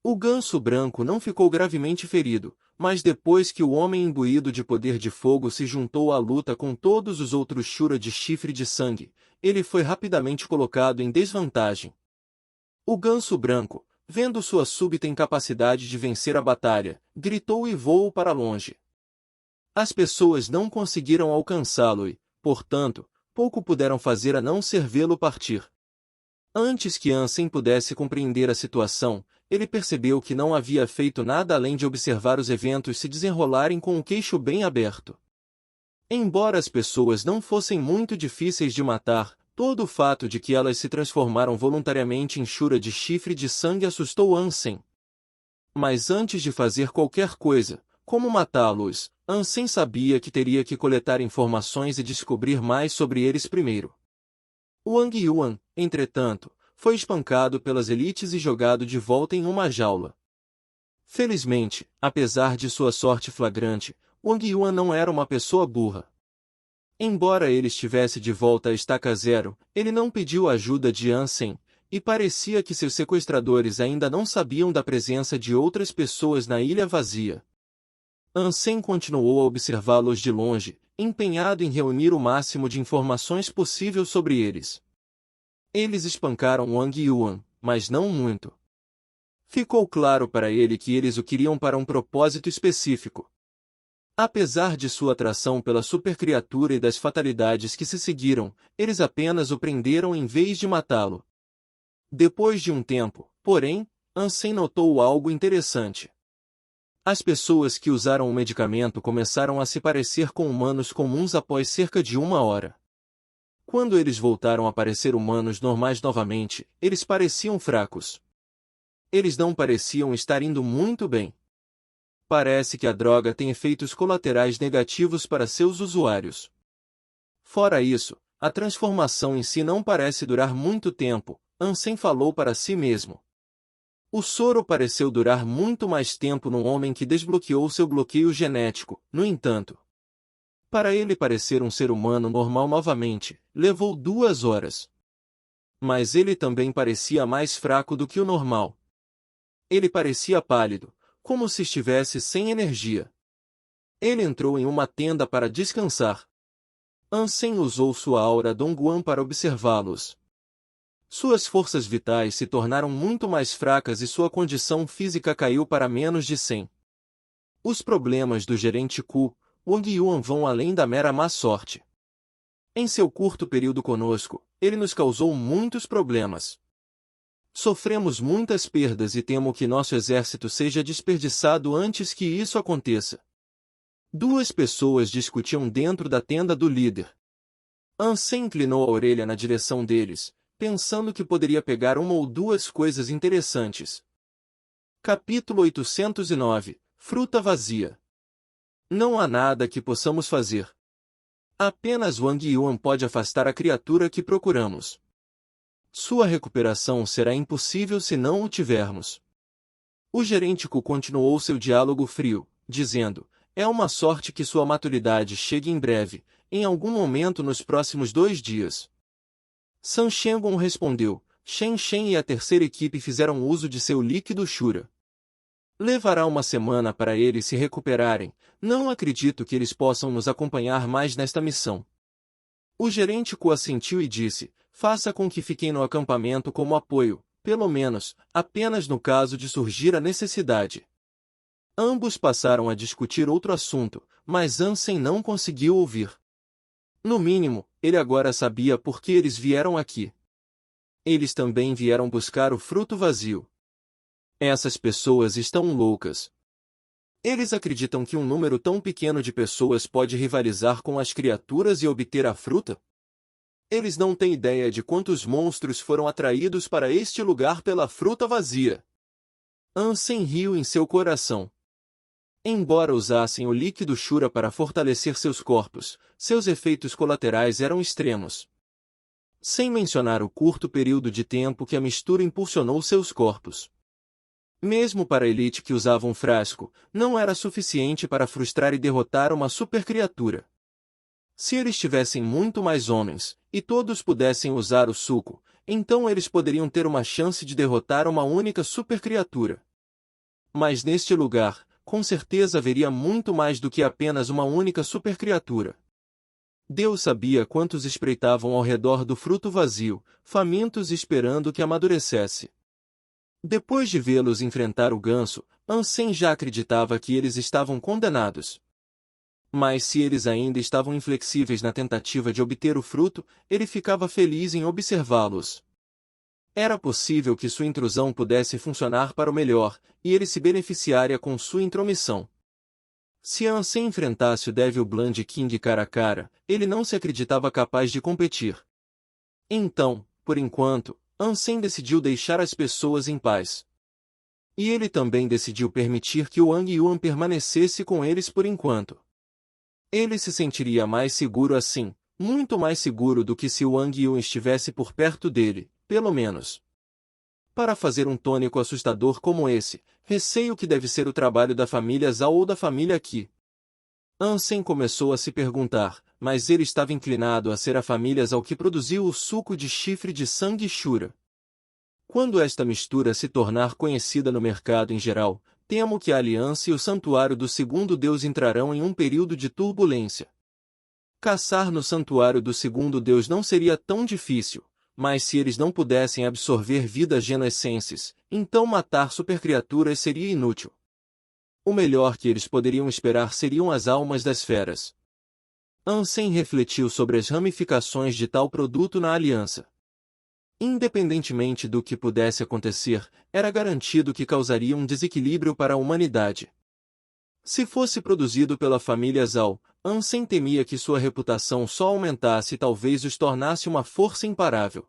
O ganso branco não ficou gravemente ferido, mas depois que o homem imbuído de poder de fogo se juntou à luta com todos os outros Shura de chifre de sangue, ele foi rapidamente colocado em desvantagem. O ganso branco, vendo sua súbita incapacidade de vencer a batalha, gritou e voou para longe. As pessoas não conseguiram alcançá-lo e, portanto, pouco puderam fazer a não ser vê-lo partir. Antes que Ansem pudesse compreender a situação, ele percebeu que não havia feito nada além de observar os eventos se desenrolarem com o queixo bem aberto. Embora as pessoas não fossem muito difíceis de matar, todo o fato de que elas se transformaram voluntariamente em Shura de chifre de sangue assustou Ansem. Mas antes de fazer qualquer coisa, como matá-los, Ansem sabia que teria que coletar informações e descobrir mais sobre eles primeiro. Wang Yuan, entretanto, foi espancado pelas elites e jogado de volta em uma jaula. Felizmente, apesar de sua sorte flagrante, Wang Yuan não era uma pessoa burra. Embora ele estivesse de volta à estaca zero, ele não pediu ajuda de Ansem, e parecia que seus sequestradores ainda não sabiam da presença de outras pessoas na ilha vazia. Ansem continuou a observá-los de longe, empenhado em reunir o máximo de informações possível sobre eles. Eles espancaram Wang Yuan, mas não muito. Ficou claro para ele que eles o queriam para um propósito específico. Apesar de sua atração pela supercriatura e das fatalidades que se seguiram, eles apenas o prenderam em vez de matá-lo. Depois de um tempo, porém, Ansem notou algo interessante. As pessoas que usaram o medicamento começaram a se parecer com humanos comuns após cerca de 1 hora. Quando eles voltaram a parecer humanos normais novamente, eles pareciam fracos. Eles não pareciam estar indo muito bem. Parece que a droga tem efeitos colaterais negativos para seus usuários. Fora isso, a transformação em si não parece durar muito tempo, Ansem falou para si mesmo. O soro pareceu durar muito mais tempo num homem que desbloqueou seu bloqueio genético, no entanto. Para ele parecer um ser humano normal novamente, levou 2 horas. Mas ele também parecia mais fraco do que o normal. Ele parecia pálido, como se estivesse sem energia. Ele entrou em uma tenda para descansar. Ansem usou sua aura Dongguan para observá-los. Suas forças vitais se tornaram muito mais fracas e sua condição física caiu para menos de 100. Os problemas do gerente Ku, Wang Yuan, vão além da mera má sorte. Em seu curto período conosco, ele nos causou muitos problemas. Sofremos muitas perdas e temo que nosso exército seja desperdiçado antes que isso aconteça. 2 pessoas discutiam dentro da tenda do líder. Ansem inclinou a orelha na direção deles, pensando que poderia pegar uma ou 2 coisas interessantes. Capítulo 809 – Fruta vazia. Não há nada que possamos fazer. Apenas Wang Yuan pode afastar a criatura que procuramos. Sua recuperação será impossível se não o tivermos. O gerente Ku continuou seu diálogo frio, dizendo, é uma sorte que sua maturidade chegue em breve, em algum momento nos próximos 2 dias. San Shengon respondeu, Shen Shen e a terceira equipe fizeram uso de seu líquido Shura. Levará uma semana para eles se recuperarem, não acredito que eles possam nos acompanhar mais nesta missão. O gerente Ku assentiu e disse, faça com que fiquem no acampamento como apoio, pelo menos, apenas no caso de surgir a necessidade. Ambos passaram a discutir outro assunto, mas Ansem não conseguiu ouvir. No mínimo, ele agora sabia por que eles vieram aqui. Eles também vieram buscar o fruto vazio. Essas pessoas estão loucas. Eles acreditam que um número tão pequeno de pessoas pode rivalizar com as criaturas e obter a fruta? Eles não têm ideia de quantos monstros foram atraídos para este lugar pela fruta vazia. Ansem riu em seu coração. Embora usassem o líquido Shura para fortalecer seus corpos, seus efeitos colaterais eram extremos. Sem mencionar o curto período de tempo que a mistura impulsionou seus corpos. Mesmo para a elite que usava um frasco, não era suficiente para frustrar e derrotar uma supercriatura. Se eles tivessem muito mais homens, e todos pudessem usar o suco, então eles poderiam ter uma chance de derrotar uma única supercriatura. Mas neste lugar, com certeza haveria muito mais do que apenas uma única supercriatura. Deus sabia quantos espreitavam ao redor do fruto vazio, famintos e esperando que amadurecesse. Depois de vê-los enfrentar o ganso, Ansem já acreditava que eles estavam condenados. Mas se eles ainda estavam inflexíveis na tentativa de obter o fruto, ele ficava feliz em observá-los. Era possível que sua intrusão pudesse funcionar para o melhor, e ele se beneficiaria com sua intromissão. Se Ansem enfrentasse o Devil Blood King cara a cara, ele não se acreditava capaz de competir. Então, por enquanto, Ansem decidiu deixar as pessoas em paz. E ele também decidiu permitir que o Wang Yuan permanecesse com eles por enquanto. Ele se sentiria mais seguro assim, muito mais seguro do que se o Wang Yuan estivesse por perto dele, pelo menos. Para fazer um tônico assustador como esse, receio que deve ser o trabalho da família Zhao ou da família Qi. Ansem começou a se perguntar, mas ele estava inclinado a ser a família Zhao que produziu o suco de chifre de sangue Shura. Quando esta mistura se tornar conhecida no mercado em geral, temo que a aliança e o santuário do segundo deus entrarão em um período de turbulência. Caçar no santuário do segundo deus não seria tão difícil, mas se eles não pudessem absorver vidas genescenses, então matar supercriaturas seria inútil. O melhor que eles poderiam esperar seriam as almas das feras. Ansem refletiu sobre as ramificações de tal produto na aliança. Independentemente do que pudesse acontecer, era garantido que causaria um desequilíbrio para a humanidade. Se fosse produzido pela família Zhao, Ansem temia que sua reputação só aumentasse e talvez os tornasse uma força imparável.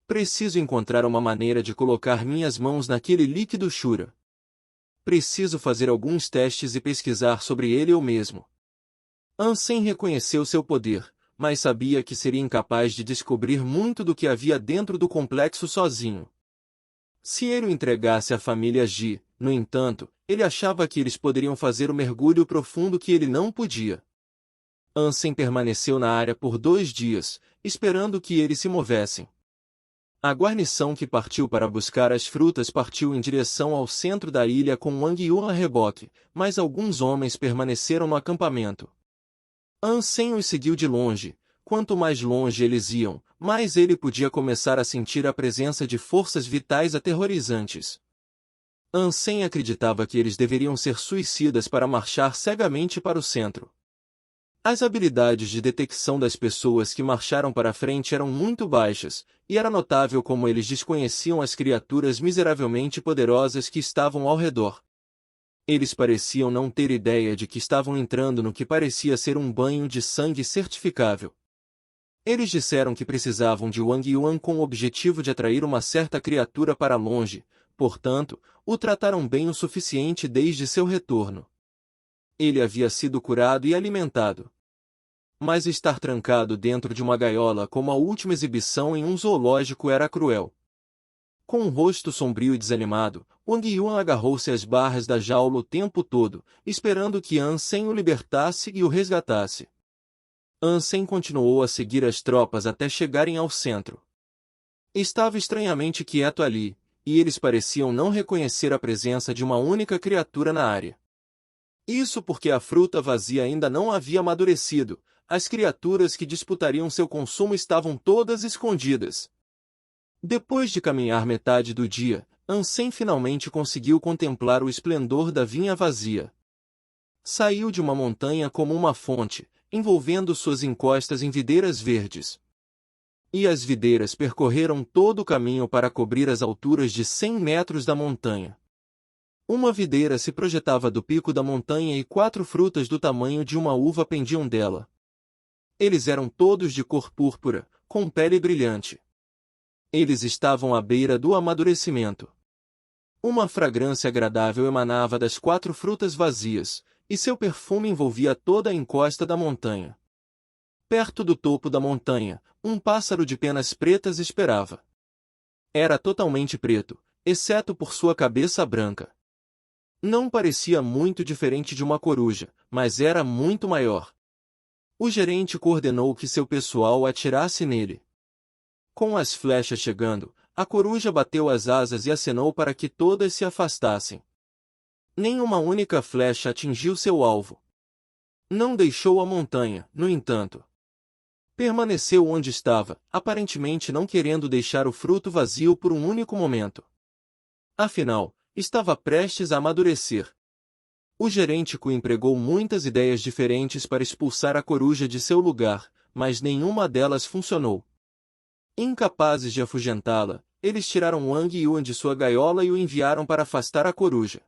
Preciso encontrar uma maneira de colocar minhas mãos naquele líquido Shura. Preciso fazer alguns testes e pesquisar sobre ele eu mesmo. Ansem reconheceu seu poder, mas sabia que seria incapaz de descobrir muito do que havia dentro do complexo sozinho. Se ele o entregasse à família Ji, no entanto, ele achava que eles poderiam fazer o mergulho profundo que ele não podia. Ansem permaneceu na área por 2 dias, esperando que eles se movessem. A guarnição que partiu para buscar as frutas partiu em direção ao centro da ilha com Wang Yuan a reboque, mas alguns homens permaneceram no acampamento. Ansem os seguiu de longe. Quanto mais longe eles iam, mais ele podia começar a sentir a presença de forças vitais aterrorizantes. Ansem acreditava que eles deveriam ser suicidas para marchar cegamente para o centro. As habilidades de detecção das pessoas que marcharam para a frente eram muito baixas, e era notável como eles desconheciam as criaturas miseravelmente poderosas que estavam ao redor. Eles pareciam não ter ideia de que estavam entrando no que parecia ser um banho de sangue certificável. Eles disseram que precisavam de Wang Yuan com o objetivo de atrair uma certa criatura para longe, portanto, o trataram bem o suficiente desde seu retorno. Ele havia sido curado e alimentado. Mas estar trancado dentro de uma gaiola como a última exibição em um zoológico era cruel. Com um rosto sombrio e desanimado, Wang Yuan agarrou-se às barras da jaula o tempo todo, esperando que Ansem o libertasse e o resgatasse. Ansem continuou a seguir as tropas até chegarem ao centro. Estava estranhamente quieto ali, e eles pareciam não reconhecer a presença de uma única criatura na área. Isso porque a fruta vazia ainda não havia amadurecido, as criaturas que disputariam seu consumo estavam todas escondidas. Depois de caminhar metade do dia, Ansem finalmente conseguiu contemplar o esplendor da vinha vazia. Saiu de uma montanha como uma fonte, envolvendo suas encostas em videiras verdes. E as videiras percorreram todo o caminho para cobrir as alturas de 100 metros da montanha. Uma videira se projetava do pico da montanha e 4 frutas do tamanho de uma uva pendiam dela. Eles eram todos de cor púrpura, com pele brilhante. Eles estavam à beira do amadurecimento. Uma fragrância agradável emanava das 4 frutas vazias, e seu perfume envolvia toda a encosta da montanha. Perto do topo da montanha, um pássaro de penas pretas esperava. Era totalmente preto, exceto por sua cabeça branca. Não parecia muito diferente de uma coruja, mas era muito maior. O gerente coordenou que seu pessoal atirasse nele. Com as flechas chegando, a coruja bateu as asas e acenou para que todas se afastassem. Nenhuma única flecha atingiu seu alvo. Não deixou a montanha, no entanto. Permaneceu onde estava, aparentemente não querendo deixar o fruto vazio por um único momento. Afinal, estava prestes a amadurecer. O gerente empregou muitas ideias diferentes para expulsar a coruja de seu lugar, mas nenhuma delas funcionou. Incapazes de afugentá-la, eles tiraram Wang Yuan de sua gaiola e o enviaram para afastar a coruja.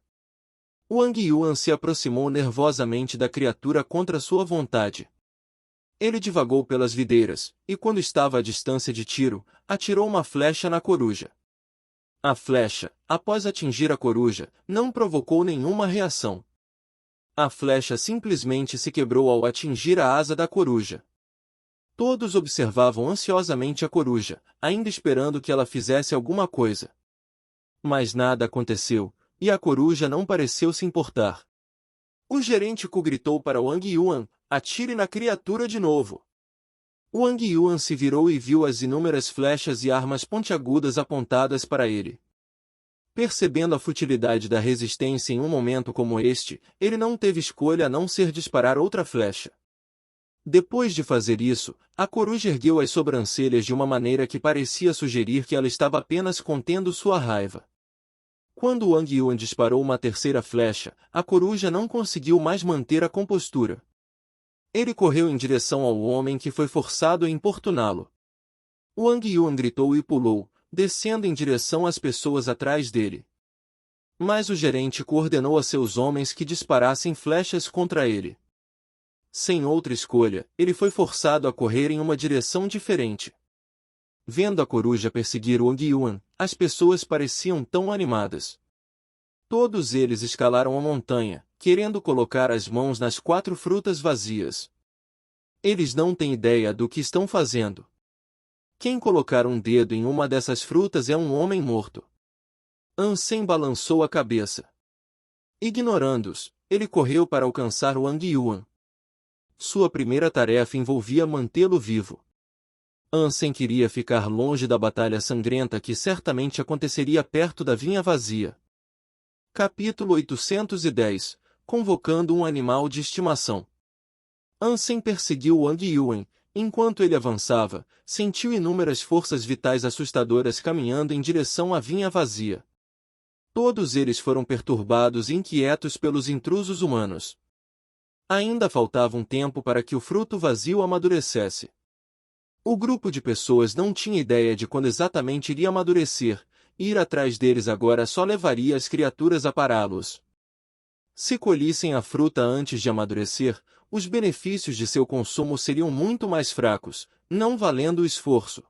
Wang Yuan se aproximou nervosamente da criatura contra sua vontade. Ele divagou pelas videiras, e quando estava à distância de tiro, atirou uma flecha na coruja. A flecha, após atingir a coruja, não provocou nenhuma reação. A flecha simplesmente se quebrou ao atingir a asa da coruja. Todos observavam ansiosamente a coruja, ainda esperando que ela fizesse alguma coisa. Mas nada aconteceu, e a coruja não pareceu se importar. O gerente gritou para Wang Yuan: atire na criatura de novo. Wang Yuan se virou e viu as inúmeras flechas e armas pontiagudas apontadas para ele. Percebendo a futilidade da resistência em um momento como este, ele não teve escolha a não ser disparar outra flecha. Depois de fazer isso, a coruja ergueu as sobrancelhas de uma maneira que parecia sugerir que ela estava apenas contendo sua raiva. Quando Wang Yuan disparou uma terceira flecha, a coruja não conseguiu mais manter a compostura. Ele correu em direção ao homem que foi forçado a importuná-lo. Wang Yuan gritou e pulou, descendo em direção às pessoas atrás dele. Mas o gerente ordenou a seus homens que disparassem flechas contra ele. Sem outra escolha, ele foi forçado a correr em uma direção diferente. Vendo a coruja perseguir Wang Yuan, as pessoas pareciam tão animadas. Todos eles escalaram a montanha, querendo colocar as mãos nas 4 frutas vazias. Eles não têm ideia do que estão fazendo. Quem colocar um dedo em uma dessas frutas é um homem morto. Ansem balançou a cabeça. Ignorando-os, ele correu para alcançar Wang Yuan. Sua primeira tarefa envolvia mantê-lo vivo. Ansem queria ficar longe da batalha sangrenta que certamente aconteceria perto da vinha vazia. Capítulo 810 – Convocando um animal de estimação. Ansem perseguiu Wang Yuan. Enquanto ele avançava, sentiu inúmeras forças vitais assustadoras caminhando em direção à vinha vazia. Todos eles foram perturbados e inquietos pelos intrusos humanos. Ainda faltava um tempo para que o fruto vazio amadurecesse. O grupo de pessoas não tinha ideia de quando exatamente iria amadurecer, e ir atrás deles agora só levaria as criaturas a pará-los. Se colhissem a fruta antes de amadurecer, os benefícios de seu consumo seriam muito mais fracos, não valendo o esforço.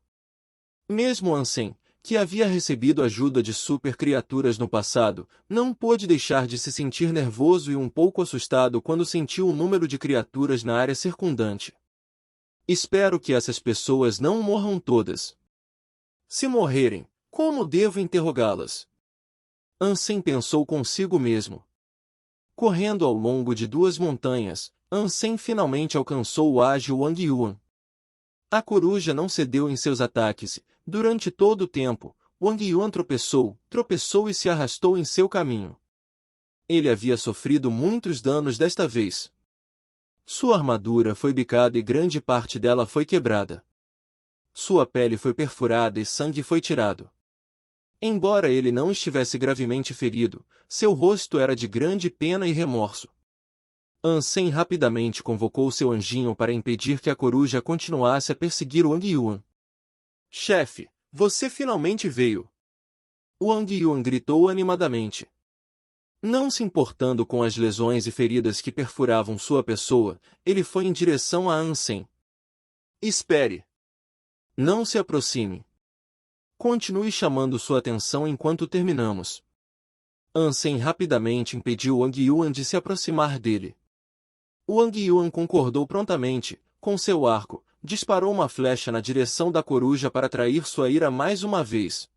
Mesmo Ansem, que havia recebido ajuda de super-criaturas no passado, não pôde deixar de se sentir nervoso e um pouco assustado quando sentiu o número de criaturas na área circundante. Espero que essas pessoas não morram todas. Se morrerem, como devo interrogá-las? Ansem pensou consigo mesmo. Correndo ao longo de 2 montanhas, Ansem finalmente alcançou o ágil Wang Yuan. A coruja não cedeu em seus ataques. Durante todo o tempo, Wang Yuan tropeçou e se arrastou em seu caminho. Ele havia sofrido muitos danos desta vez. Sua armadura foi bicada e grande parte dela foi quebrada. Sua pele foi perfurada e sangue foi tirado. Embora ele não estivesse gravemente ferido, seu rosto era de grande pena e remorso. Ansem rapidamente convocou seu anjinho para impedir que a coruja continuasse a perseguir Wang Yuan. Chefe, você finalmente veio! Wang Yuan gritou animadamente. Não se importando com as lesões e feridas que perfuravam sua pessoa, ele foi em direção a Ansem. Espere! Não se aproxime. Continue chamando sua atenção enquanto terminamos. Ansem rapidamente impediu Wang Yuan de se aproximar dele. Wang Yuan concordou prontamente, com seu arco, disparou uma flecha na direção da coruja para atrair sua ira mais uma vez.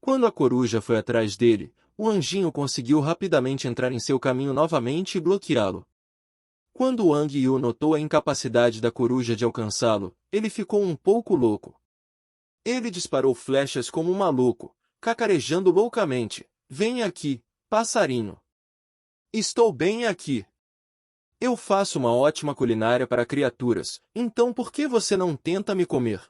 Quando a coruja foi atrás dele, o anjinho conseguiu rapidamente entrar em seu caminho novamente e bloqueá-lo. Quando Wang Yuan notou a incapacidade da coruja de alcançá-lo, ele ficou um pouco louco. Ele disparou flechas como um maluco, cacarejando loucamente. Vem aqui, passarinho. Estou bem aqui. Eu faço uma ótima culinária para criaturas, então por que você não tenta me comer?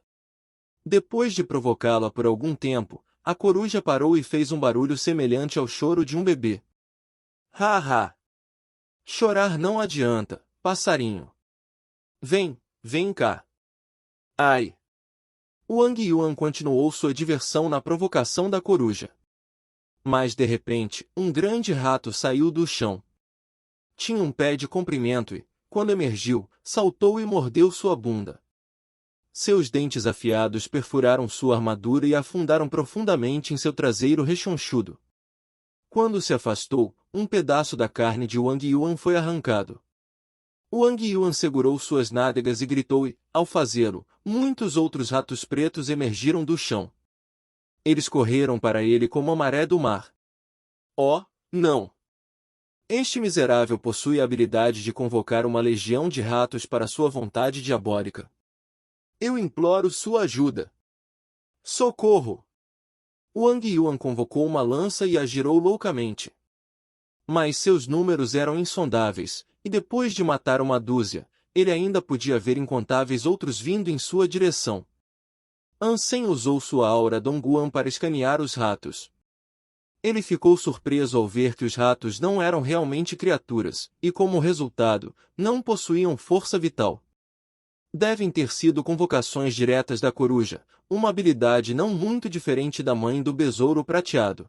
Depois de provocá-la por algum tempo, a coruja parou e fez um barulho semelhante ao choro de um bebê. Ha ha! Chorar não adianta, passarinho. Vem cá. Ai! Wang Yuan continuou sua diversão na provocação da coruja. Mas de repente, um grande rato saiu do chão. Tinha um pé de comprimento e, quando emergiu, saltou e mordeu sua bunda. Seus dentes afiados perfuraram sua armadura e afundaram profundamente em seu traseiro rechonchudo. Quando se afastou, um pedaço da carne de Wang Yuan foi arrancado. Wang Yuan segurou suas nádegas e gritou e, ao fazê-lo, muitos outros ratos pretos emergiram do chão. Eles correram para ele como a maré do mar. Oh, não! Este miserável possui a habilidade de convocar uma legião de ratos para sua vontade diabólica. Eu imploro sua ajuda. Socorro! Wang Yuan convocou uma lança e a girou loucamente. Mas seus números eram insondáveis, e depois de matar uma dúzia, ele ainda podia ver incontáveis outros vindo em sua direção. Ansem usou sua aura Dongguan para escanear os ratos. Ele ficou surpreso ao ver que os ratos não eram realmente criaturas, e como resultado, não possuíam força vital. Devem ter sido convocações diretas da coruja, uma habilidade não muito diferente da mãe do besouro prateado.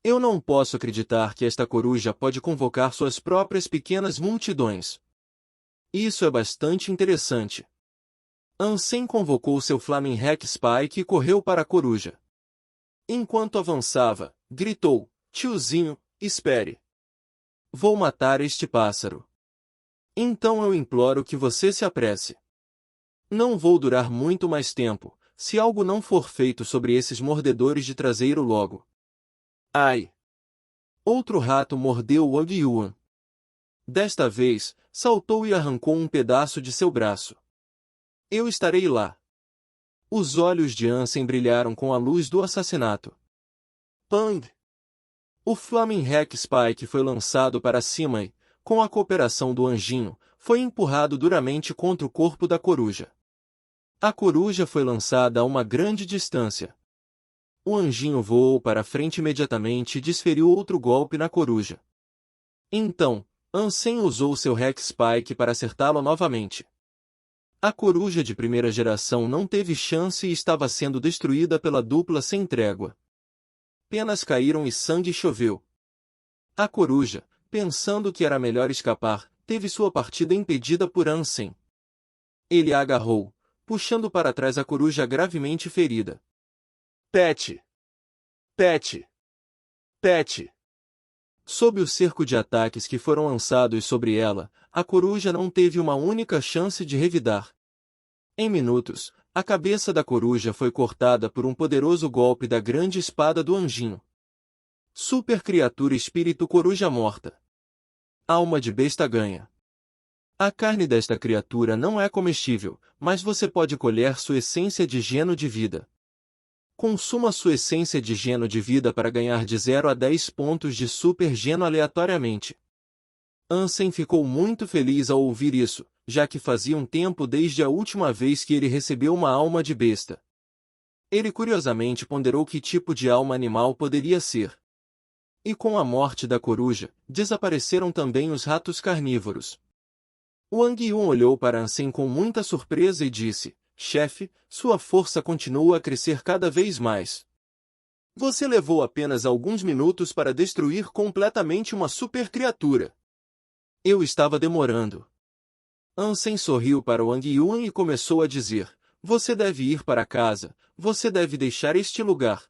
Eu não posso acreditar que esta coruja pode convocar suas próprias pequenas multidões. Isso é bastante interessante. Ansem convocou seu Flaming Hack Spike e correu para a coruja. Enquanto avançava, gritou, tiozinho, espere. Vou matar este pássaro. Então eu imploro que você se apresse. Não vou durar muito mais tempo, se algo não for feito sobre esses mordedores de traseiro logo. Ai! Outro rato mordeu Wang Yuan. Desta vez, saltou e arrancou um pedaço de seu braço. Eu estarei lá. Os olhos de Ansem brilharam com a luz do assassinato. Pang! O Flaming Hack Spike foi lançado para cima e, com a cooperação do anjinho, foi empurrado duramente contra o corpo da coruja. A coruja foi lançada a uma grande distância. O anjinho voou para frente imediatamente e desferiu outro golpe na coruja. Então, Ansem usou seu Hack Spike para acertá-lo novamente. A coruja de primeira geração não teve chance e estava sendo destruída pela dupla sem trégua. Penas caíram e sangue choveu. A coruja, pensando que era melhor escapar, teve sua partida impedida por Ansem. Ele a agarrou, puxando para trás a coruja gravemente ferida. Pet! Pet! Pet! Sob o cerco de ataques que foram lançados sobre ela, a coruja não teve uma única chance de revidar. Em minutos, a cabeça da coruja foi cortada por um poderoso golpe da grande espada do anjinho. Super criatura espírito coruja morta. Alma de besta ganha. A carne desta criatura não é comestível, mas você pode colher sua essência de geno de vida. Consuma sua essência de geno de vida para ganhar de 0 a 10 pontos de super geno aleatoriamente. Ansem ficou muito feliz ao ouvir isso, já que fazia um tempo desde a última vez que ele recebeu uma alma de besta. Ele curiosamente ponderou que tipo de alma animal poderia ser. E com a morte da coruja, desapareceram também os ratos carnívoros. Wang Yuan olhou para Ansem com muita surpresa e disse, chefe, sua força continua a crescer cada vez mais. Você levou apenas alguns minutos para destruir completamente uma super criatura. Eu estava demorando. Ansem sorriu para Wang Yuan e começou a dizer: você deve ir para casa, você deve deixar este lugar.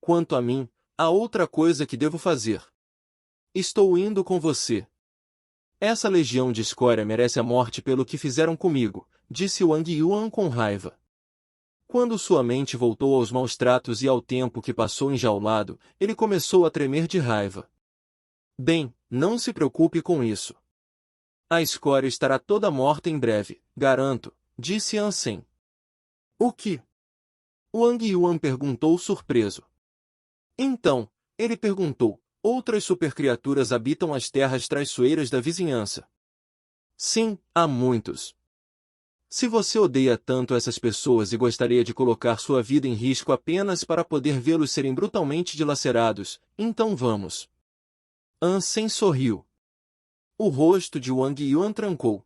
Quanto a mim, há outra coisa que devo fazer. Estou indo com você. Essa legião de escória merece a morte pelo que fizeram comigo, disse Wang Yuan com raiva. Quando sua mente voltou aos maus tratos e ao tempo que passou enjaulado, ele começou a tremer de raiva. Bem, não se preocupe com isso. A escória estará toda morta em breve, garanto, disse Ansem. O que? Wang Yuan perguntou surpreso. Então, ele perguntou, outras supercriaturas habitam as terras traiçoeiras da vizinhança. Sim, há muitos. Se você odeia tanto essas pessoas e gostaria de colocar sua vida em risco apenas para poder vê-los serem brutalmente dilacerados, então vamos. Ansem sorriu. O rosto de Wang Yuan trancou.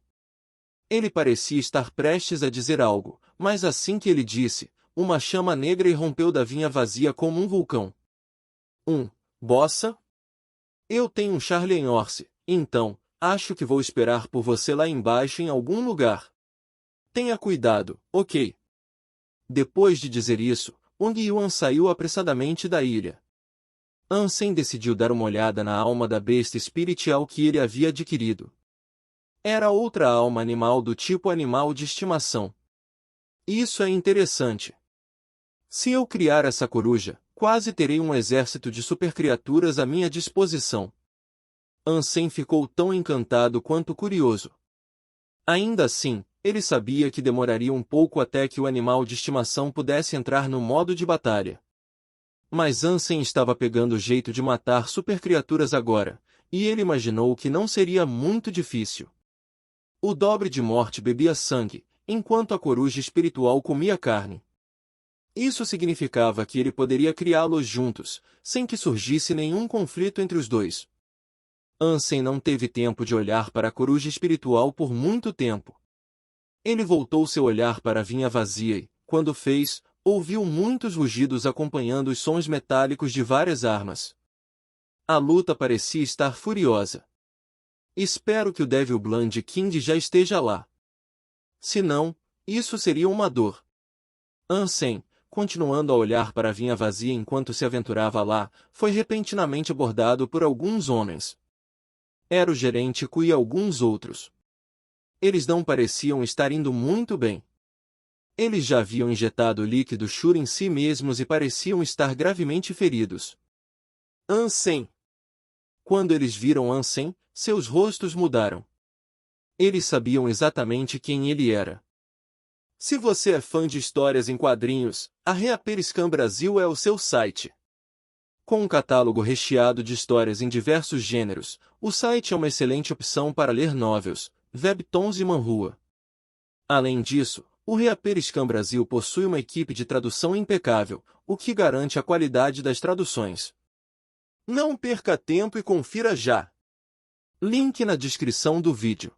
Ele parecia estar prestes a dizer algo, mas assim que ele disse, uma chama negra irrompeu da vinha vazia como um vulcão. Bossa? Eu tenho um Charlie Horse, então, acho que vou esperar por você lá embaixo em algum lugar. Tenha cuidado, ok? Depois de dizer isso, Wang Yuan saiu apressadamente da ilha. Ansem decidiu dar uma olhada na alma da besta espiritual que ele havia adquirido. Era outra alma animal do tipo animal de estimação. Isso é interessante. Se eu criar essa coruja, quase terei um exército de supercriaturas à minha disposição. Ansem ficou tão encantado quanto curioso. Ainda assim, ele sabia que demoraria um pouco até que o animal de estimação pudesse entrar no modo de batalha. Mas Ansem estava pegando o jeito de matar supercriaturas agora, e ele imaginou que não seria muito difícil. O dobre de morte bebia sangue, enquanto a coruja espiritual comia carne. Isso significava que ele poderia criá-los juntos, sem que surgisse nenhum conflito entre os dois. Ansem não teve tempo de olhar para a coruja espiritual por muito tempo. Ele voltou seu olhar para a vinha vazia e, quando fez, ouviu muitos rugidos acompanhando os sons metálicos de várias armas. A luta parecia estar furiosa. Espero que o Devil Blood King já esteja lá. Se não, isso seria uma dor. Ansem, continuando a olhar para a vinha vazia enquanto se aventurava lá, foi repentinamente abordado por alguns homens. Era o gerente Ku e alguns outros. Eles não pareciam estar indo muito bem. Eles já haviam injetado líquido Shura em si mesmos e pareciam estar gravemente feridos. Ansem! Quando eles viram Ansem, seus rostos mudaram. Eles sabiam exatamente quem ele era. Se você é fã de histórias em quadrinhos, a Reaperiscan Brasil é o seu site. Com um catálogo recheado de histórias em diversos gêneros, o site é uma excelente opção para ler novels, webtoons e manhua. Além disso, o Reaperiscan Brasil possui uma equipe de tradução impecável, o que garante a qualidade das traduções. Não perca tempo e confira já! Link na descrição do vídeo.